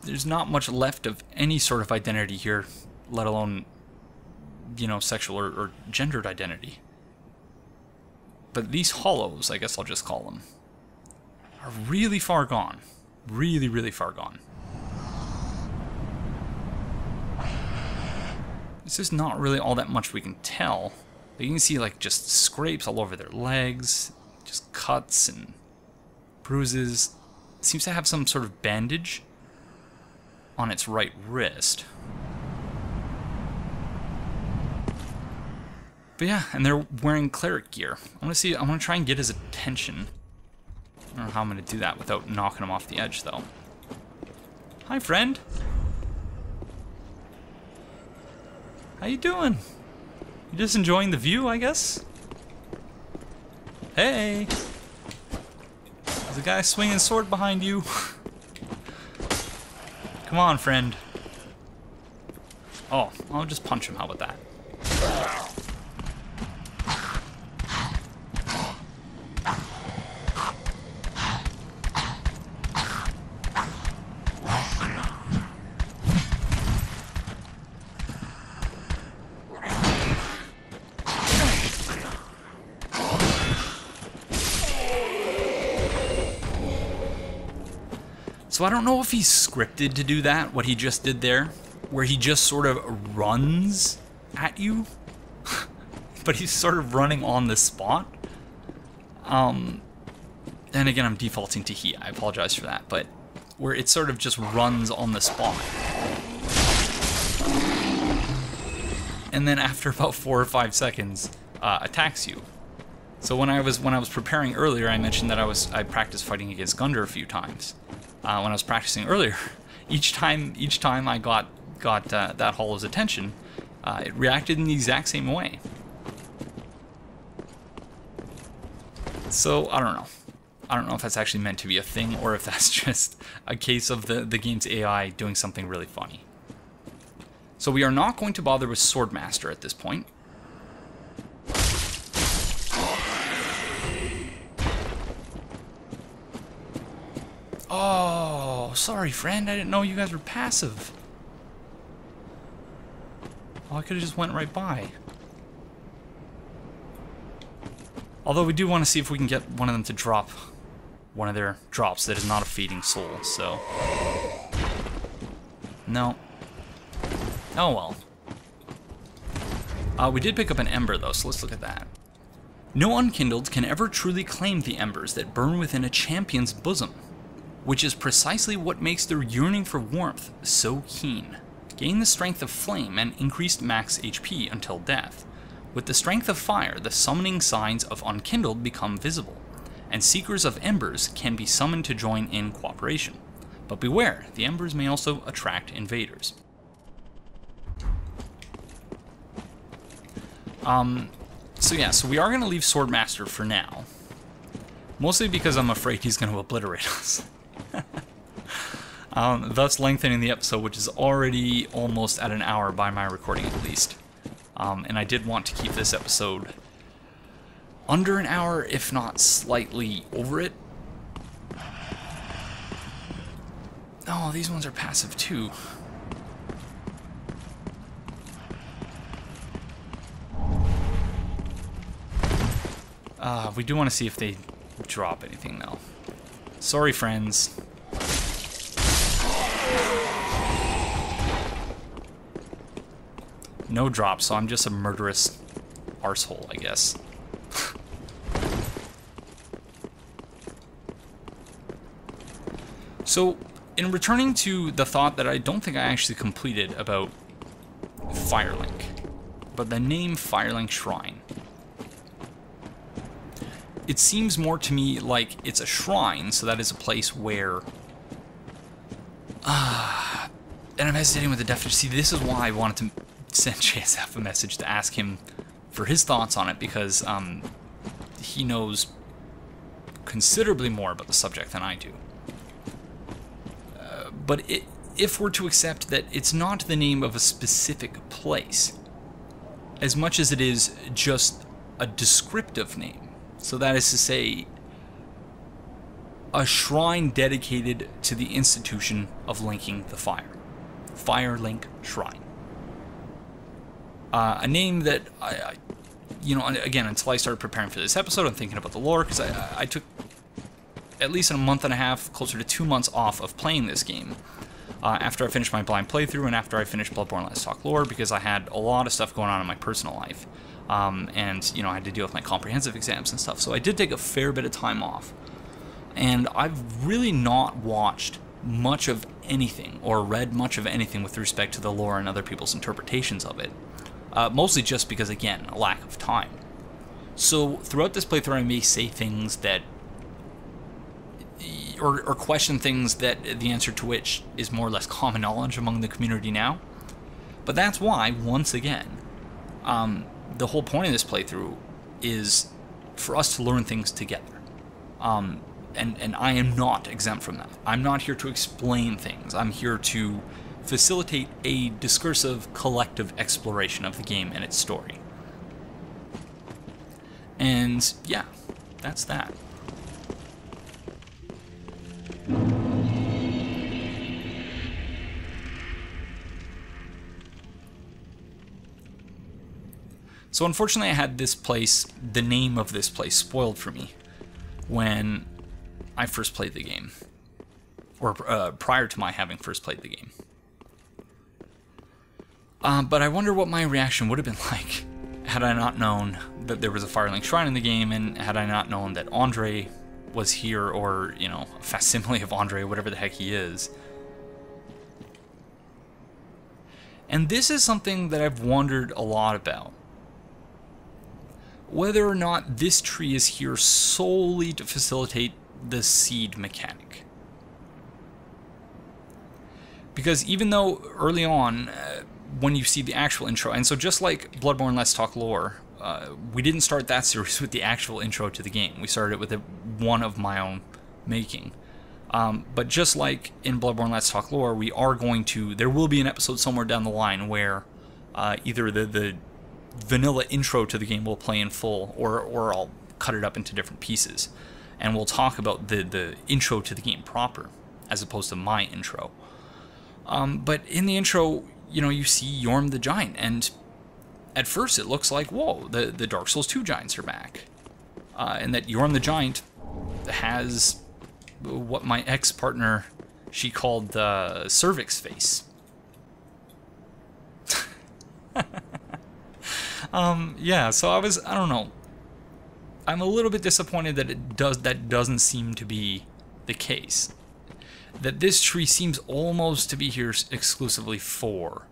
there's not much left of any sort of identity here, let alone, you know, sexual or gendered identity. But these hollows, I guess I'll just call them, are really far gone. Really, really far gone. This is not really all that much we can tell. But you can see, like, just scrapes all over their legs, just cuts and bruises. seems to have some sort of bandage on its right wrist. But yeah, and they're wearing cleric gear. I want to try and get his attention. I don't know how I'm going to do that without knocking him off the edge, though. Hi, friend. How you doing? You just enjoying the view, I guess? Hey! There's a guy swinging a sword behind you. Come on, friend. Oh, I'll just punch him. How about that? So I don't know if he's scripted to do that, what he just did there, where he just sort of runs at you, but he's sort of running on the spot. And again, I'm defaulting to he, I apologize for that, but where it sort of just runs on the spot. And then after about 4 or 5 seconds, attacks you. So when I was preparing earlier, I mentioned that I practiced fighting against Gundyr a few times. When I was practicing earlier, each time I got that Hollow's attention, it reacted in the exact same way. So I don't know. I don't know if that's actually meant to be a thing or if that's just a case of the game's AI doing something really funny. So we are not going to bother with Swordmaster at this point. Oh, sorry, friend. I didn't know you guys were passive. Oh, I could have just went right by. Although we do want to see if we can get one of them to drop one of their drops that is not a feeding soul, so... No. Oh well. We did pick up an ember, though, so let's look at that. No unkindled can ever truly claim the embers that burn within a champion's bosom, which is precisely what makes their yearning for warmth so keen. Gain the strength of flame and increased max HP until death. With the strength of fire, the summoning signs of unkindled become visible, and seekers of embers can be summoned to join in cooperation. But beware, the embers may also attract invaders. So we are going to leave Swordmaster for now. Mostly because I'm afraid he's going to obliterate us. Thus lengthening the episode, which is already almost at an hour by my recording at least. And I did want to keep this episode under an hour, if not slightly over it. Oh, these ones are passive too. We do want to see if they drop anything though. Sorry, friends. No drop, so I'm just a murderous arsehole, I guess. So, in returning to the thought that I don't think I actually completed about Firelink, but the name Firelink Shrine. It seems more to me like it's a shrine, so that is a place where... and I'm hesitating with the definition. See, this is why I wanted to send JSF a message to ask him for his thoughts on it, because he knows considerably more about the subject than I do. But if we're to accept that it's not the name of a specific place, as much as it is just a descriptive name, so that is to say, a shrine dedicated to the institution of linking the fire. Firelink Shrine. A name that I, you know, again, until I started preparing for this episode, I'm thinking about the lore, because I took at least a month and a half, closer to 2 months off of playing this game, after I finished my blind playthrough and after I finished Bloodborne Let's Talk lore, because I had a lot of stuff going on in my personal life. And, you know, I had to deal with my comprehensive exams and stuff, so I did take a fair bit of time off. And I've really not watched much of anything or read much of anything with respect to the lore and other people's interpretations of it. Mostly just because, again, a lack of time. So throughout this playthrough I may say things that, or question things that the answer to which is more or less common knowledge among the community now. But that's why, once again, the whole point of this playthrough is for us to learn things together. And I am not exempt from that. I'm not here to explain things. I'm here to facilitate a discursive, collective exploration of the game and its story. And yeah, that's that. So unfortunately I had this place, the name of this place, spoiled for me when I first played the game. Or prior to my having first played the game. But I wonder what my reaction would have been like had I not known that there was a Firelink Shrine in the game, and had I not known that Andre was here, or, you know, a facsimile of Andre, whatever the heck he is. And this is something that I've wondered a lot about. Whether or not this tree is here solely to facilitate the seed mechanic. Because even though early on, when you see the actual intro, and so just like Bloodborne Let's Talk Lore, we didn't start that series with the actual intro to the game. We started with one of my own making. But just like in Bloodborne Let's Talk Lore, we are going to, there will be an episode somewhere down the line where either the vanilla intro to the game will play in full, or I'll cut it up into different pieces. And we'll talk about the intro to the game proper, as opposed to my intro. But in the intro, you know, you see Yorm the Giant, and at first it looks like, whoa, the Dark Souls 2 giants are back. And that Yorm the Giant has what my ex-partner, she called the cervix face. Yeah, so I don't know. I'm a little bit disappointed that that doesn't seem to be the case. That this tree seems almost to be here exclusively for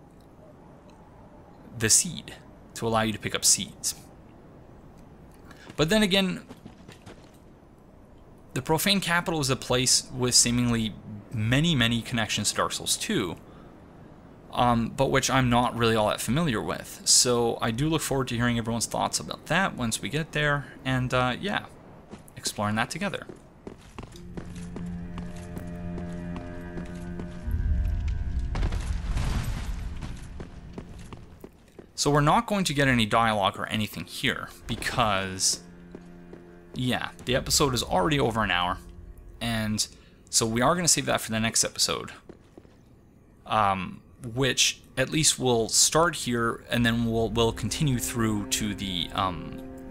the seed, to allow you to pick up seeds. But then again, the Profane Capital is a place with seemingly many connections to Dark Souls 2, but which I'm not really all that familiar with. So I do look forward to hearing everyone's thoughts about that once we get there, and yeah, exploring that together. So we're not going to get any dialogue or anything here, because, yeah, the episode is already over an hour, and so we are going to save that for the next episode, which at least will start here, and then we'll continue through to the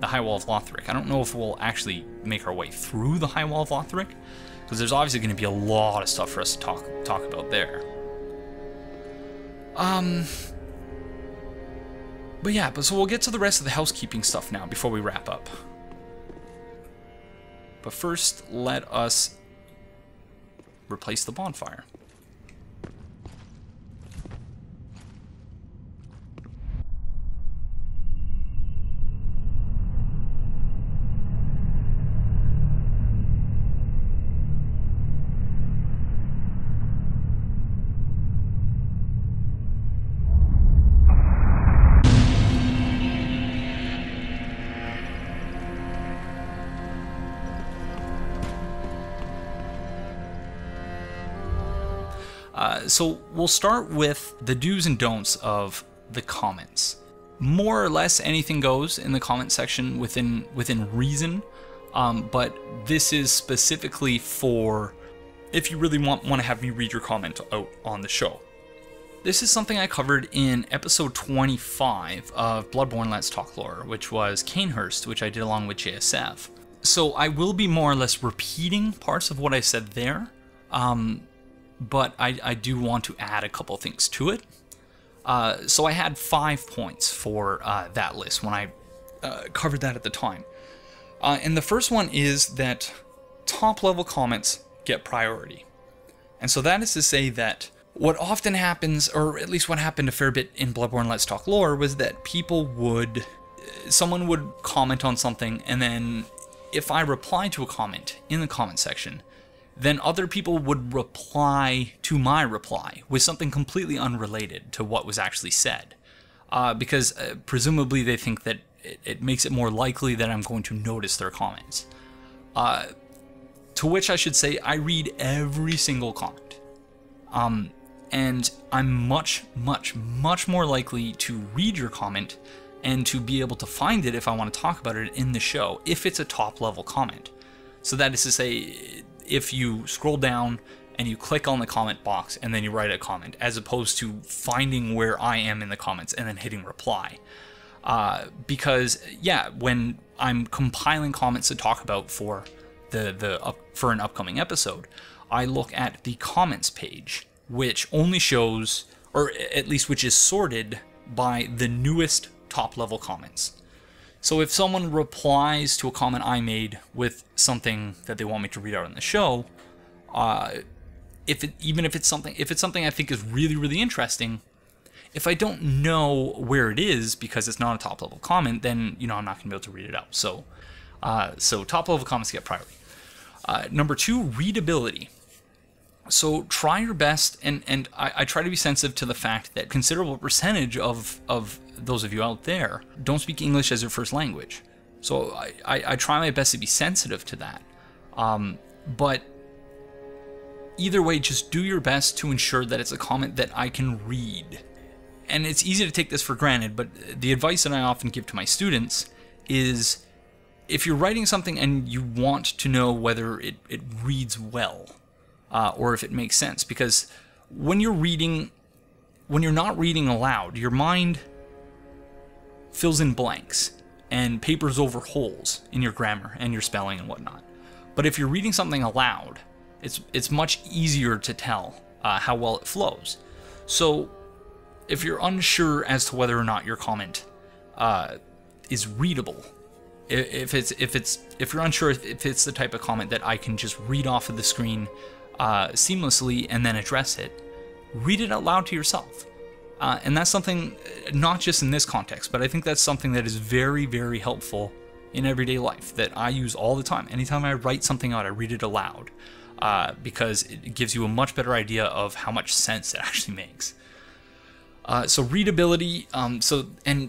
High Wall of Lothric. I don't know if we'll actually make our way through the High Wall of Lothric, because there's obviously going to be a lot of stuff for us to talk about there. But yeah, so we'll get to the rest of the housekeeping stuff now before we wrap up. But first, let us replace the bonfire. So we'll start with the do's and don'ts of the comments. More or less anything goes in the comment section within reason, but this is specifically for if you really want to have me read your comment out on the show. This is something I covered in episode 25 of Bloodborne Let's Talk Lore, which was Canehurst, which I did along with JSF. So I will be more or less repeating parts of what I said there, but I do want to add a couple things to it. So I had 5 points for that list when I covered that at the time. And the first one is that top level comments get priority. And so that is to say that what often happens, or at least what happened a fair bit in Bloodborne Let's Talk Lore, was that someone would comment on something, and then if I replied to a comment in the comment section, then other people would reply to my reply with something completely unrelated to what was actually said. Because presumably they think that it makes it more likely that I'm going to notice their comments. To which I should say, I read every single comment. And I'm much, much, much more likely to read your comment and to be able to find it if I want to talk about it in the show, if it's a top level comment. So that is to say, if you scroll down and you click on the comment box and then you write a comment, as opposed to finding where I am in the comments and then hitting reply. Because, yeah, when I'm compiling comments to talk about for for an upcoming episode, I look at the comments page, which only shows, or at least which is sorted by the newest top level comments. So if someone replies to a comment I made with something that they want me to read out in the show, if it's something I think is really, really interesting, if I don't know where it is because it's not a top level comment, then I'm not going to be able to read it out. So top level comments get priority. Number 2, readability. So try your best, and I try to be sensitive to the fact that considerable percentage of those of you out there don't speak English as their first language. So I try my best to be sensitive to that. But either way, just do your best to ensure that it's a comment that I can read. And it's easy to take this for granted, but the advice that I often give to my students is, if you're writing something and you want to know whether it reads well, or if it makes sense, because when you're not reading aloud, your mind fills in blanks and papers over holes in your grammar and your spelling and whatnot. But if you're reading something aloud, it's much easier to tell how well it flows. So if you're unsure as to whether or not your comment is readable, if you're unsure if it's the type of comment that I can just read off of the screen seamlessly and then address it, read it out loud to yourself. And that's something, not just in this context, but I think that's something that is very, very helpful in everyday life, that I use all the time. Anytime I write something out, I read it aloud, because it gives you a much better idea of how much sense it actually makes. So readability, and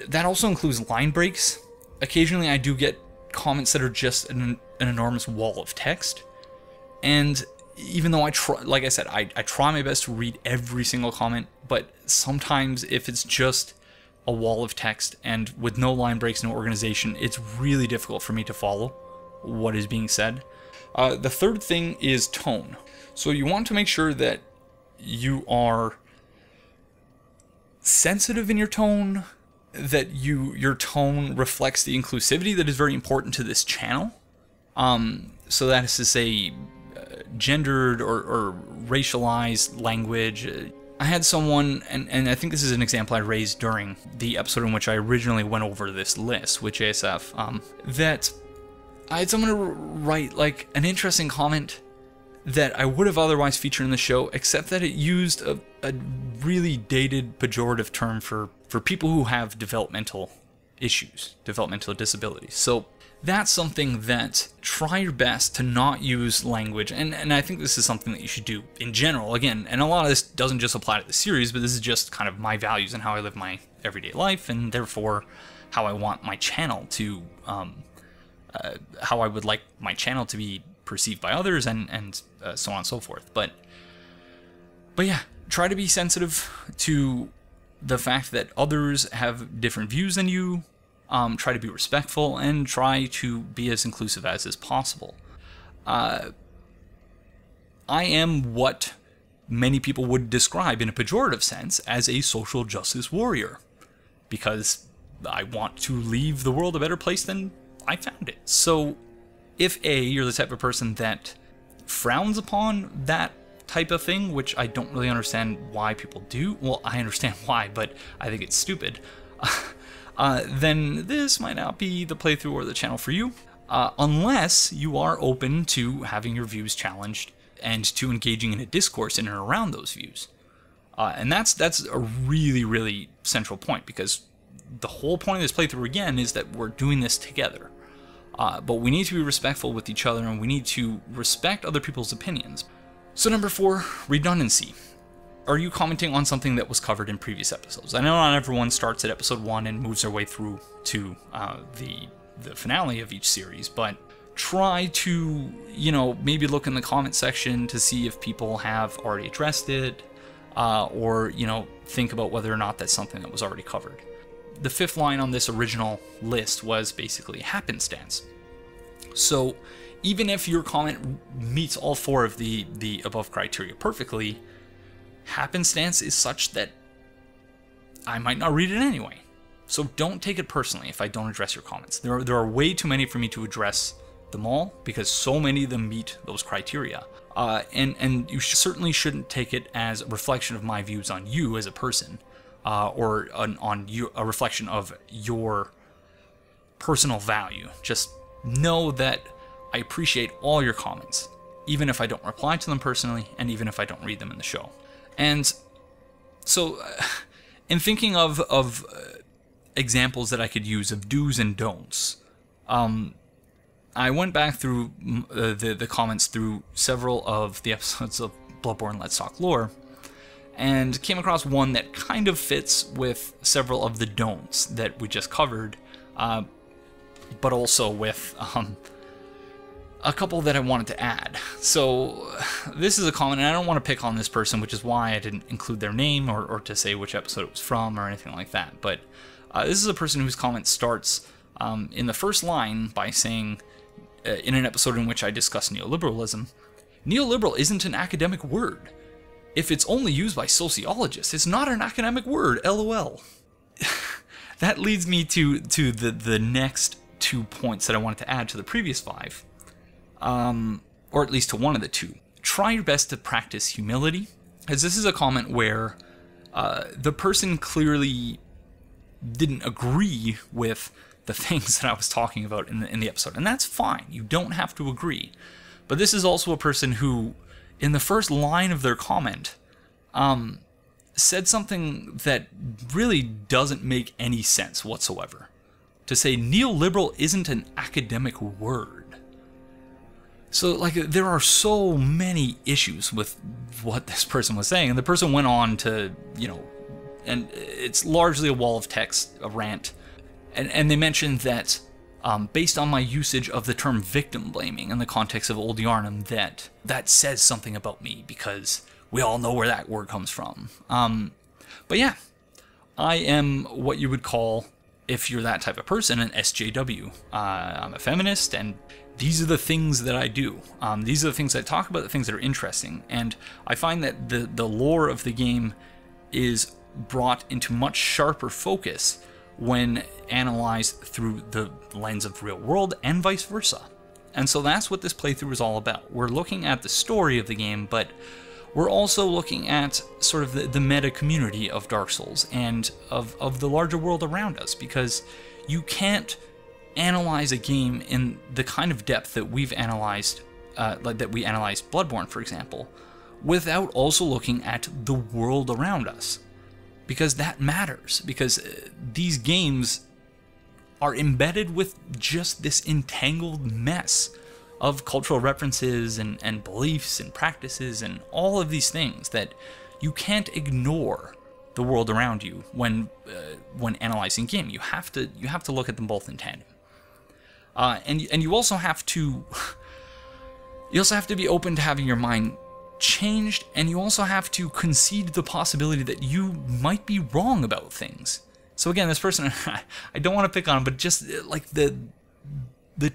that also includes line breaks. Occasionally I do get comments that are just an enormous wall of text, and even though I try, like I said, I try my best to read every single comment, but sometimes if it's just a wall of text and with no line breaks, no organization, it's really difficult for me to follow what is being said. The third thing is tone. So you want to make sure that you are sensitive in your tone, that your tone reflects the inclusivity that is very important to this channel. So that is to say, gendered or racialized language. I had someone, and I think this is an example I raised during the episode in which I originally went over this list with JSF, that I had someone write like an interesting comment that I would have otherwise featured in the show, except that it used a really dated pejorative term for people who have developmental issues, developmental disabilities. So that's something that try your best to not use language, and I think this is something that you should do in general, again, and a lot of this doesn't just apply to the series, but this is just kind of my values and how I live my everyday life, and therefore how I want my channel to, how I would like my channel to be perceived by others, and so on and so forth. But yeah, try to be sensitive to the fact that others have different views than you. Try to be respectful, and try to be as inclusive as is possible. I am what many people would describe in a pejorative sense as a social justice warrior, because I want to leave the world a better place than I found it. So if you're the type of person that frowns upon that type of thing, which I don't really understand why people do, well, I understand why, but I think it's stupid, then this might not be the playthrough or the channel for you. unless you are open to having your views challenged and to engaging in a discourse in and around those views. And that's a really, really central point, because the whole point of this playthrough, again, is that we're doing this together. But we need to be respectful with each other, and we need to respect other people's opinions. So number 4, redundancy. Are you commenting on something that was covered in previous episodes? I know not everyone starts at episode 1 and moves their way through to the finale of each series, but try to, maybe look in the comment section to see if people have already addressed it, or, think about whether or not that's something that was already covered. The 5th line on this original list was basically happenstance. So even if your comment meets all 4 of the above criteria perfectly, happenstance is such that I might not read it anyway. So don't take it personally if I don't address your comments. There are way too many for me to address them all, because so many of them meet those criteria. And you certainly shouldn't take it as a reflection of my views on you as a person, or a reflection of your personal value. Just know that I appreciate all your comments, even if I don't reply to them personally, and even if I don't read them in the show. And so, in thinking of examples that I could use of do's and don'ts, I went back through the comments through several of the episodes of Bloodborne Let's Talk Lore, and came across one that kind of fits with several of the don'ts that we just covered, but also with a couple that I wanted to add. So this is a comment, and I don't want to pick on this person, which is why I didn't include their name or to say which episode it was from or anything like that. But this is a person whose comment starts in the first line by saying, in an episode in which I discuss neoliberalism, "Neoliberal isn't an academic word. If it's only used by sociologists, it's not an academic word, LOL." That leads me to the next 2 points that I wanted to add to the previous 5. Or at least to one of the 2. Try your best to practice humility, as this is a comment where the person clearly didn't agree with the things that I was talking about in the episode, and that's fine. You don't have to agree. But this is also a person who, in the first line of their comment, said something that really doesn't make any sense whatsoever. To say neoliberal isn't an academic word. So, there are so many issues with what this person was saying, and the person went on to, and it's largely a wall of text, a rant, and they mentioned that, based on my usage of the term victim blaming in the context of Old Yarnum, that says something about me, because we all know where that word comes from. But yeah, I am what you would call, if you're that type of person, an SJW. I'm a feminist, and these are the things that I do. These are the things I talk about, the things that are interesting. And I find that the lore of the game is brought into much sharper focus when analyzed through the lens of real world, and vice versa. And so that's what this playthrough is all about. We're looking at the story of the game, but we're also looking at sort of the meta community of Dark Souls and of the larger world around us, because you can't analyze a game in the kind of depth that we've analyzed, that we analyzed Bloodborne, for example, without also looking at the world around us. Because that matters, because these games are embedded with just this entangled mess of cultural references and beliefs and practices and all of these things that you can't ignore the world around you when analyzing game. You have to look at them both in tandem. And you also have to be open to having your mind changed, and you also have to concede the possibility that you might be wrong about things. So again, this person, I don't want to pick on him, but just like the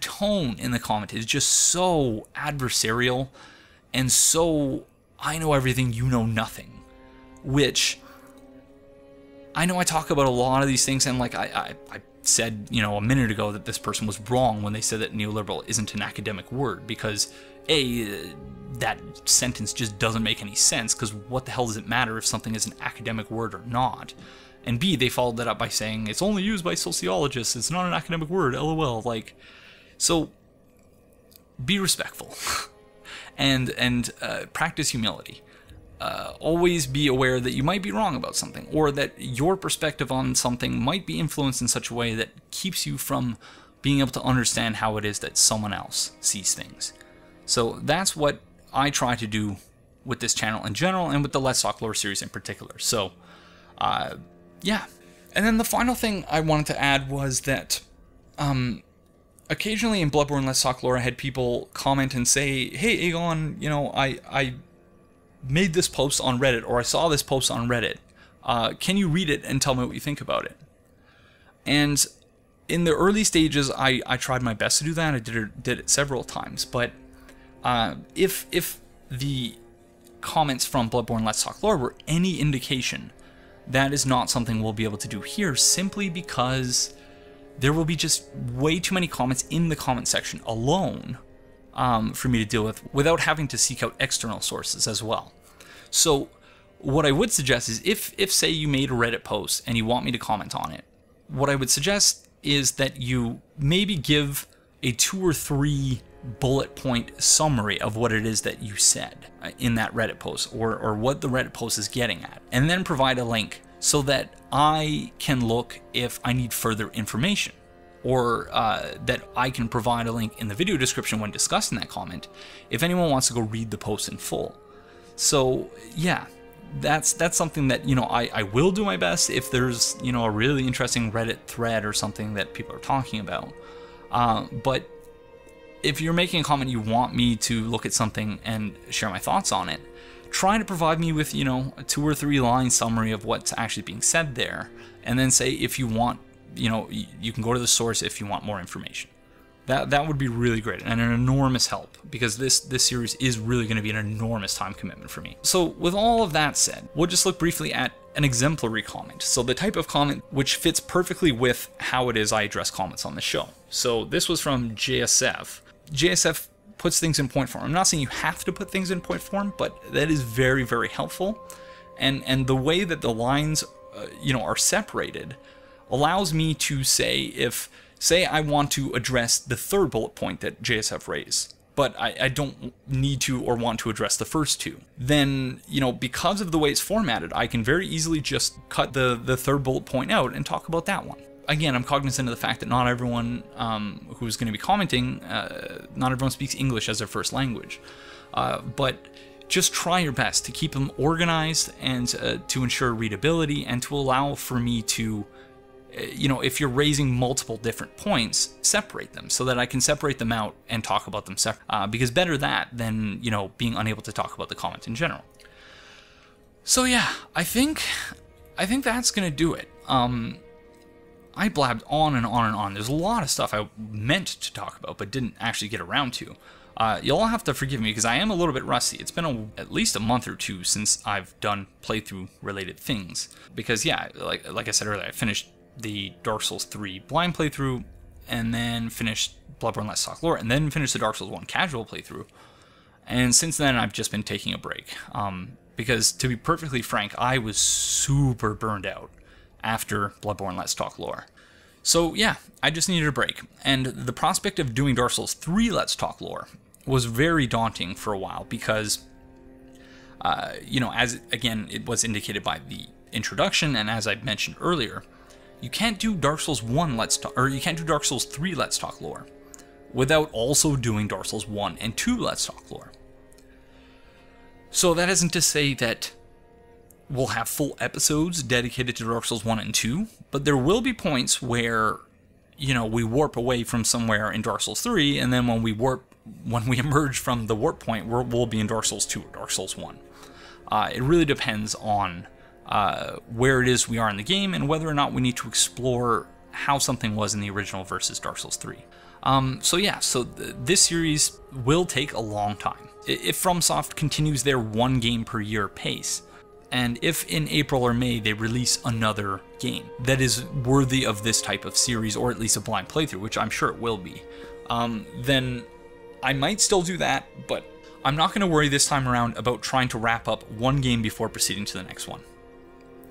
tone in the comment is just so adversarial and so I know everything, you know nothing, which I know I talk about a lot of these things, and like I said, a minute ago that this person was wrong when they said that neoliberal isn't an academic word, because A, that sentence just doesn't make any sense, because what the hell does it matter if something is an academic word or not? And B, they followed that up by saying it's only used by sociologists, it's not an academic word, LOL. So be respectful and practice humility. Always be aware that you might be wrong about something, or that your perspective on something might be influenced in such a way that keeps you from being able to understand how it is that someone else sees things. So that's what I try to do with this channel in general, and with the Let's Talk Lore series in particular. So, yeah. And then the final thing I wanted to add was that occasionally in Bloodborne Let's Talk Lore, I had people comment and say, hey, Aegon, you know, I made this post on Reddit, or I saw this post on Reddit. Can you read it and tell me what you think about it? And in the early stages, I tried my best to do that. I did it several times. But if the comments from Bloodborne Let's Talk Lore were any indication, that is not something we'll be able to do here, simply because there will be just way too many comments in the comment section alone for me to deal with without having to seek out external sources as well. So what I would suggest is if say you made a Reddit post and you want me to comment on it, what I would suggest is that you maybe give a 2 or 3 bullet point summary of what it is that you said in that Reddit post, or what the Reddit post is getting at, and then provide a link so that I can look if I need further information, or that I can provide a link in the video description when discussing that comment if anyone wants to go read the post in full. So yeah, that's something that, you know, I will do my best if there's, you know, a really interesting Reddit thread or something that people are talking about. But if you're making a comment, you want me to look at something and share my thoughts on it, try to provide me with, you know, a 2 or 3 line summary of what's actually being said there, and then say if you want, you know, you can go to the source if you want more information. That would be really great and an enormous help, because this series is really going to be an enormous time commitment for me. So with all of that said, we'll just look briefly at an exemplary comment. So the type of comment which fits perfectly with how it is I address comments on the show. So this was from JSF. JSF puts things in point form. I'm not saying you have to put things in point form, but that is very, very helpful. And the way that the lines, you know, are separated allows me to say, say I want to address the 3rd bullet point that JSF raised, but I don't need to or want to address the first 2. Then, you know, because of the way it's formatted, I can very easily just cut the 3rd bullet point out and talk about that one. Again, I'm cognizant of the fact that not everyone who's going to be commenting, not everyone speaks English as their first language. But just try your best to keep them organized and to ensure readability, and to allow for me to, you know, if you're raising multiple different points, separate them so that I can separate them out and talk about them separately. Because better that than, you know, being unable to talk about the comment in general. So yeah, I think that's going to do it. I blabbed on and on and on. There's a lot of stuff I meant to talk about but didn't actually get around to. You'll all have to forgive me because I am a little bit rusty. It's been at least a month or 2 since I've done playthrough related things. Because yeah, like I said earlier, I finished the Dark Souls 3 blind playthrough, and then finished Bloodborne Let's Talk Lore, and then finished the Dark Souls 1 casual playthrough. And since then I've just been taking a break. Because to be perfectly frank, I was super burned out after Bloodborne Let's Talk Lore. So yeah, I just needed a break, and the prospect of doing Dark Souls 3 Let's Talk Lore was very daunting for a while, because you know, as again it was indicated by the introduction, and as I mentioned earlier, you can't do Dark Souls 1 you can't do Dark Souls 3 Let's Talk Lore without also doing Dark Souls 1 and 2 Let's Talk Lore. So that isn't to say that we'll have full episodes dedicated to Dark Souls 1 and 2, but there will be points where, you know, we warp away from somewhere in Dark Souls 3, and then when we emerge from the warp point, we'll be in Dark Souls 2 or Dark Souls 1. It really depends on where it is we are in the game, and whether or not we need to explore how something was in the original versus Dark Souls 3. So yeah, this series will take a long time. If FromSoft continues their 1 game per year pace, and if in April or May they release another game that is worthy of this type of series, or at least a blind playthrough, which I'm sure it will be, then I might still do that, but I'm not going to worry this time around about trying to wrap up 1 game before proceeding to the next one.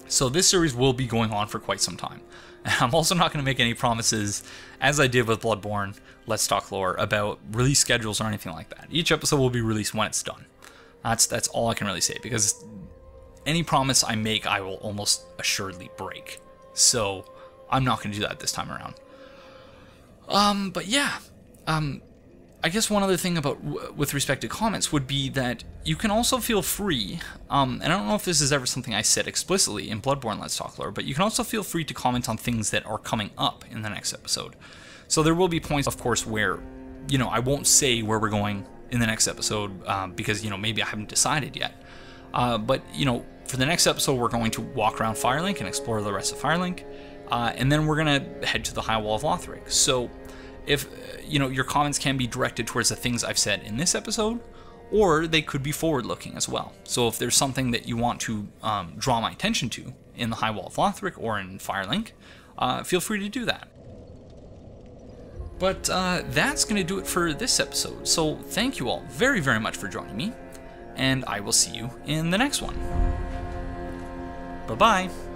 So this series will be going on for quite some time. I'm also not going to make any promises, as I did with Bloodborne, Let's Talk Lore about release schedules or anything like that. Each episode will be released when it's done. That's all I can really say, because any promise I make, I will almost assuredly break. So I'm not going to do that this time around. But yeah, I guess one other thing with respect to comments would be that you can also feel free, and I don't know if this is ever something I said explicitly in Bloodborne Let's Talk Lore, but you can also feel free to comment on things that are coming up in the next episode. So there will be points, of course, where, you know, I won't say where we're going in the next episode, because, you know, maybe I haven't decided yet. But, you know, for the next episode, we're going to walk around Firelink and explore the rest of Firelink, and then we're going to head to the High Wall of Lothric. So if, you know, your comments can be directed towards the things I've said in this episode, or they could be forward-looking as well. So if there's something that you want to draw my attention to in the High Wall of Lothric or in Firelink, feel free to do that. But that's going to do it for this episode. So thank you all very, very much for joining me, and I will see you in the next one. Bye-bye.